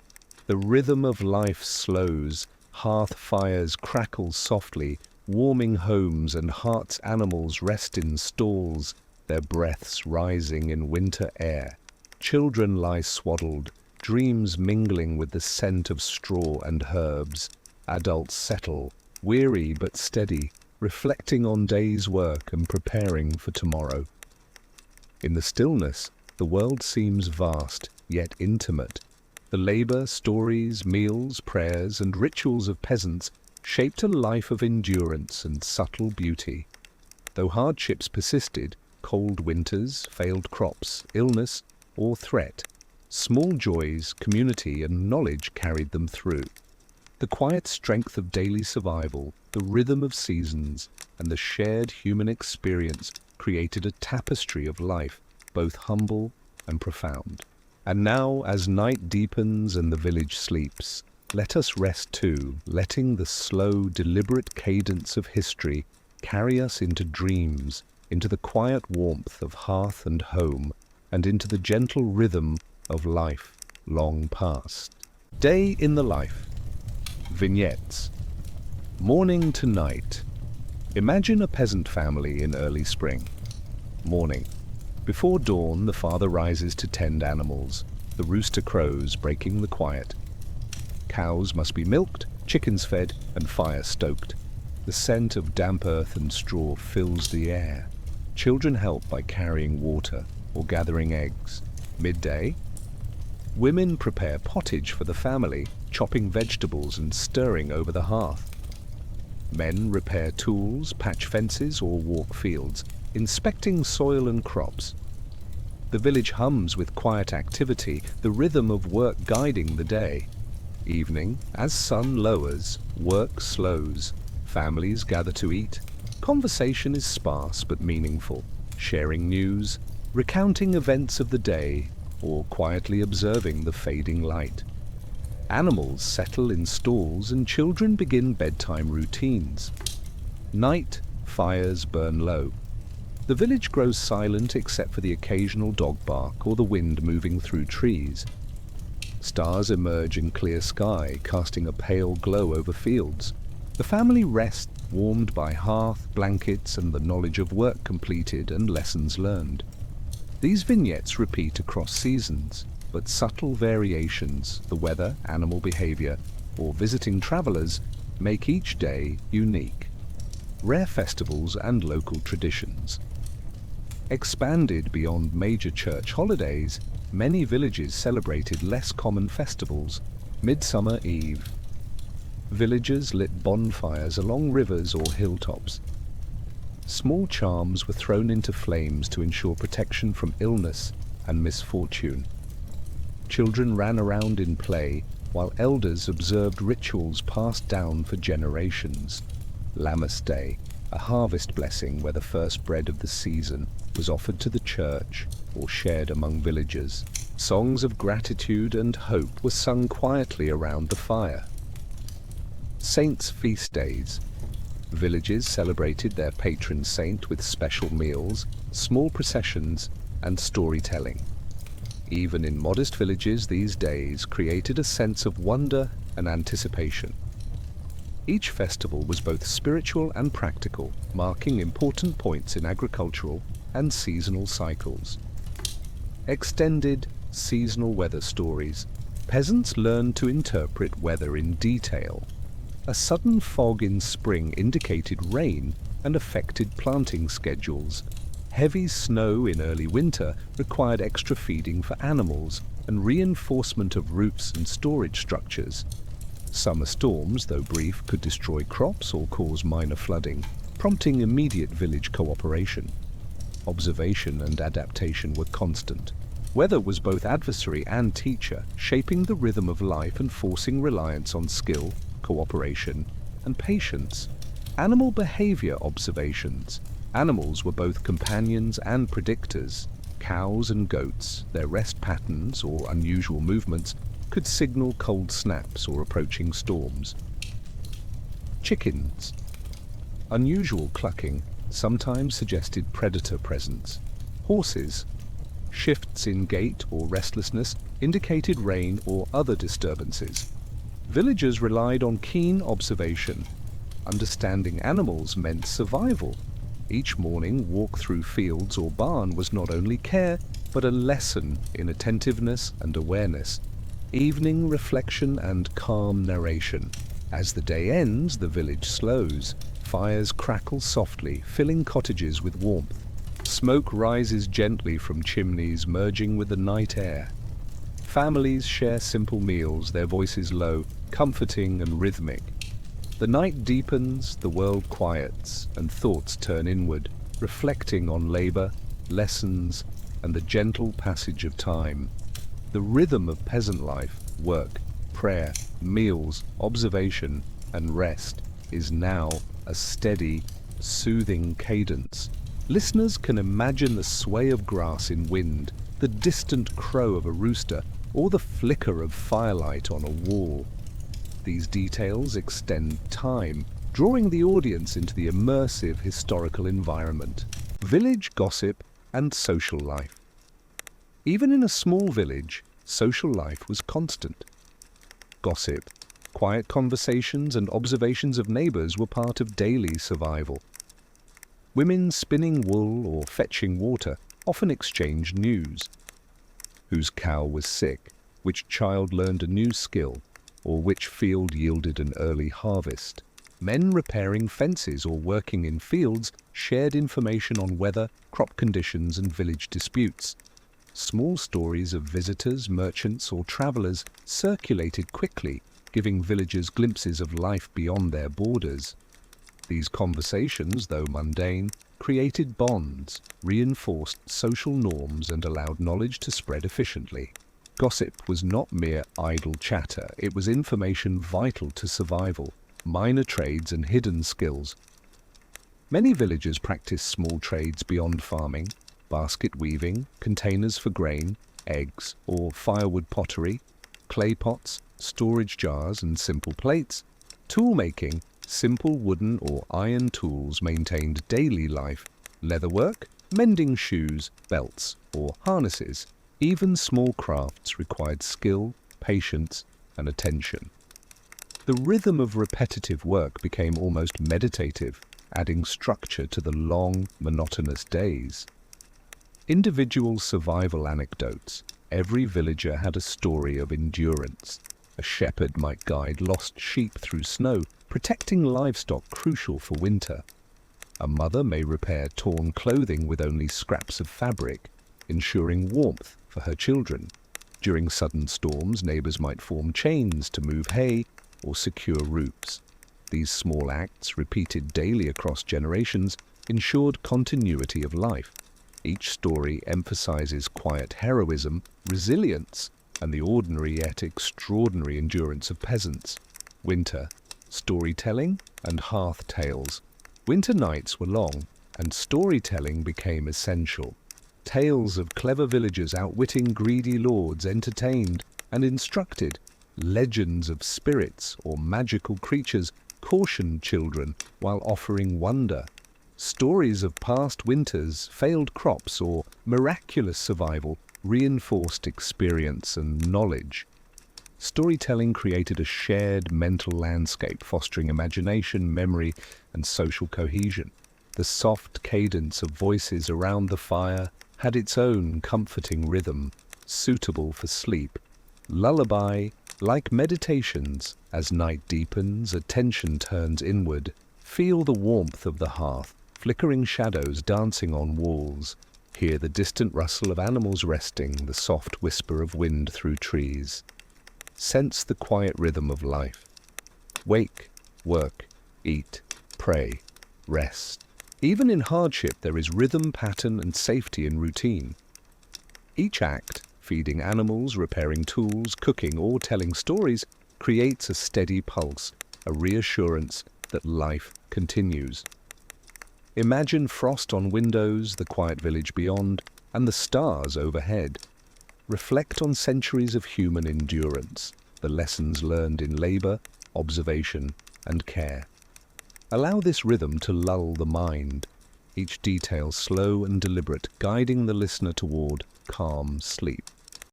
the rhythm of life slows, hearth fires crackle softly, warming homes and heart's animals rest in stalls, their breaths rising in winter air. Children lie swaddled, dreams mingling with the scent of straw and herbs. Adults settle, weary but steady, reflecting on day's work and preparing for tomorrow. In the stillness, the world seems vast, yet intimate. The labor, stories, meals, prayers, and rituals of peasants shaped a life of endurance and subtle beauty. Though hardships persisted, cold winters, failed crops, illness, or threat, small joys, community, and knowledge carried them through. The quiet strength of daily survival, the rhythm of seasons, and the shared human experience created a tapestry of life, both humble and profound. And now, as night deepens and the village sleeps, let us rest too, letting the slow, deliberate cadence of history carry us into dreams, into the quiet warmth of hearth and home, and into the gentle rhythm of life long past. Day in the life. Vignettes. Morning to night. Imagine a peasant family in early spring. Morning. Before dawn, the father rises to tend animals. The rooster crows, breaking the quiet. Cows must be milked, chickens fed, and fire stoked. The scent of damp earth and straw fills the air. Children help by carrying water or gathering eggs. Midday. Women prepare pottage for the family, chopping vegetables and stirring over the hearth. Men repair tools, patch fences, or walk fields, inspecting soil and crops. The village hums with quiet activity, the rhythm of work guiding the day. Evening, as sun lowers, work slows. Families gather to eat. Conversation is sparse but meaningful, sharing news, recounting events of the day, or quietly observing the fading light. Animals settle in stalls and children begin bedtime routines. Night, fires burn low. The village grows silent except for the occasional dog bark or the wind moving through trees. Stars emerge in clear sky, casting a pale glow over fields. The family rests, warmed by hearth, blankets, and the knowledge of work completed and lessons learned. These vignettes repeat across seasons, but subtle variations, the weather, animal behavior, or visiting travelers, make each day unique. Rare festivals and local traditions. Expanded beyond major church holidays, many villages celebrated less common festivals. Midsummer Eve. Villagers lit bonfires along rivers or hilltops. Small charms were thrown into flames to ensure protection from illness and misfortune. Children ran around in play, while elders observed rituals passed down for generations. Lammas Day, a harvest blessing where the first bread of the season was offered to the church or shared among villagers. Songs of gratitude and hope were sung quietly around the fire. Saints' feast days. Villages celebrated their patron saint with special meals, small processions, and storytelling. Even in modest villages, these days created a sense of wonder and anticipation. Each festival was both spiritual and practical, marking important points in agricultural and seasonal cycles. Extended seasonal weather stories. Peasants learned to interpret weather in detail. A sudden fog in spring indicated rain and affected planting schedules. Heavy snow in early winter required extra feeding for animals and reinforcement of roofs and storage structures. Summer storms, though brief, could destroy crops or cause minor flooding, prompting immediate village cooperation. Observation and adaptation were constant. Weather was both adversary and teacher, shaping the rhythm of life and forcing reliance on skill, cooperation, and patience. Animal behavior observations. Animals were both companions and predictors. Cows and goats, their rest patterns or unusual movements, could signal cold snaps or approaching storms. Chickens. Unusual clucking sometimes suggested predator presence. Horses. Shifts in gait or restlessness indicated rain or other disturbances. Villagers relied on keen observation. Understanding animals meant survival. Each morning, walk through fields or barn was not only care, but a lesson in attentiveness and awareness. Evening reflection and calm narration. As the day ends, the village slows. Fires crackle softly, filling cottages with warmth. Smoke rises gently from chimneys, merging with the night air. Families share simple meals, their voices low, comforting and rhythmic. The night deepens, the world quiets, and thoughts turn inward, reflecting on labor, lessons, and the gentle passage of time. The rhythm of peasant life, work, prayer, meals, observation, and rest is now a steady, soothing cadence. Listeners can imagine the sway of grass in wind, the distant crow of a rooster, or the flicker of firelight on a wall. These details extend time, drawing the audience into the immersive historical environment. Village gossip and social life. Even in a small village, social life was constant. Gossip, quiet conversations and observations of neighbors were part of daily survival. Women spinning wool or fetching water often exchanged news. Whose cow was sick, which child learned a new skill, or which field yielded an early harvest. Men repairing fences or working in fields shared information on weather, crop conditions, and village disputes. Small stories of visitors, merchants, or travelers circulated quickly, giving villagers glimpses of life beyond their borders. These conversations, though mundane, created bonds, reinforced social norms, and allowed knowledge to spread efficiently. Gossip was not mere idle chatter, it was information vital to survival, minor trades and hidden skills. Many villagers practiced small trades beyond farming: basket weaving, containers for grain, eggs or firewood pottery, clay pots, storage jars and simple plates. Tool making, simple wooden or iron tools maintained daily life. Leatherwork, mending shoes, belts or harnesses. Even small crafts required skill, patience and attention. The rhythm of repetitive work became almost meditative, adding structure to the long, monotonous days. Individual survival anecdotes. Every villager had a story of endurance. A shepherd might guide lost sheep through snow, protecting livestock crucial for winter. A mother may repair torn clothing with only scraps of fabric, ensuring warmth for her children. During sudden storms, neighbors might form chains to move hay or secure roofs. These small acts, repeated daily across generations, ensured continuity of life. Each story emphasizes quiet heroism, resilience, and the ordinary yet extraordinary endurance of peasants. Winter, storytelling, and hearth tales. Winter nights were long, and storytelling became essential. Tales of clever villagers outwitting greedy lords entertained and instructed. Legends of spirits or magical creatures cautioned children while offering wonder. Stories of past winters, failed crops, or miraculous survival reinforced experience and knowledge. Storytelling created a shared mental landscape, fostering imagination, memory, and social cohesion. The soft cadence of voices around the fire had its own comforting rhythm, suitable for sleep. Lullaby, like meditations, as night deepens, attention turns inward. Feel the warmth of the hearth, flickering shadows dancing on walls. Hear the distant rustle of animals resting, the soft whisper of wind through trees. Sense the quiet rhythm of life. Wake, work, eat, pray, rest. Even in hardship, there is rhythm, pattern, and safety in routine. Each act, feeding animals, repairing tools, cooking, or telling stories, creates a steady pulse, a reassurance that life continues. Imagine frost on windows, the quiet village beyond, and the stars overhead. Reflect on centuries of human endurance, the lessons learned in labor, observation, and care. Allow this rhythm to lull the mind, each detail slow and deliberate, guiding the listener toward calm sleep.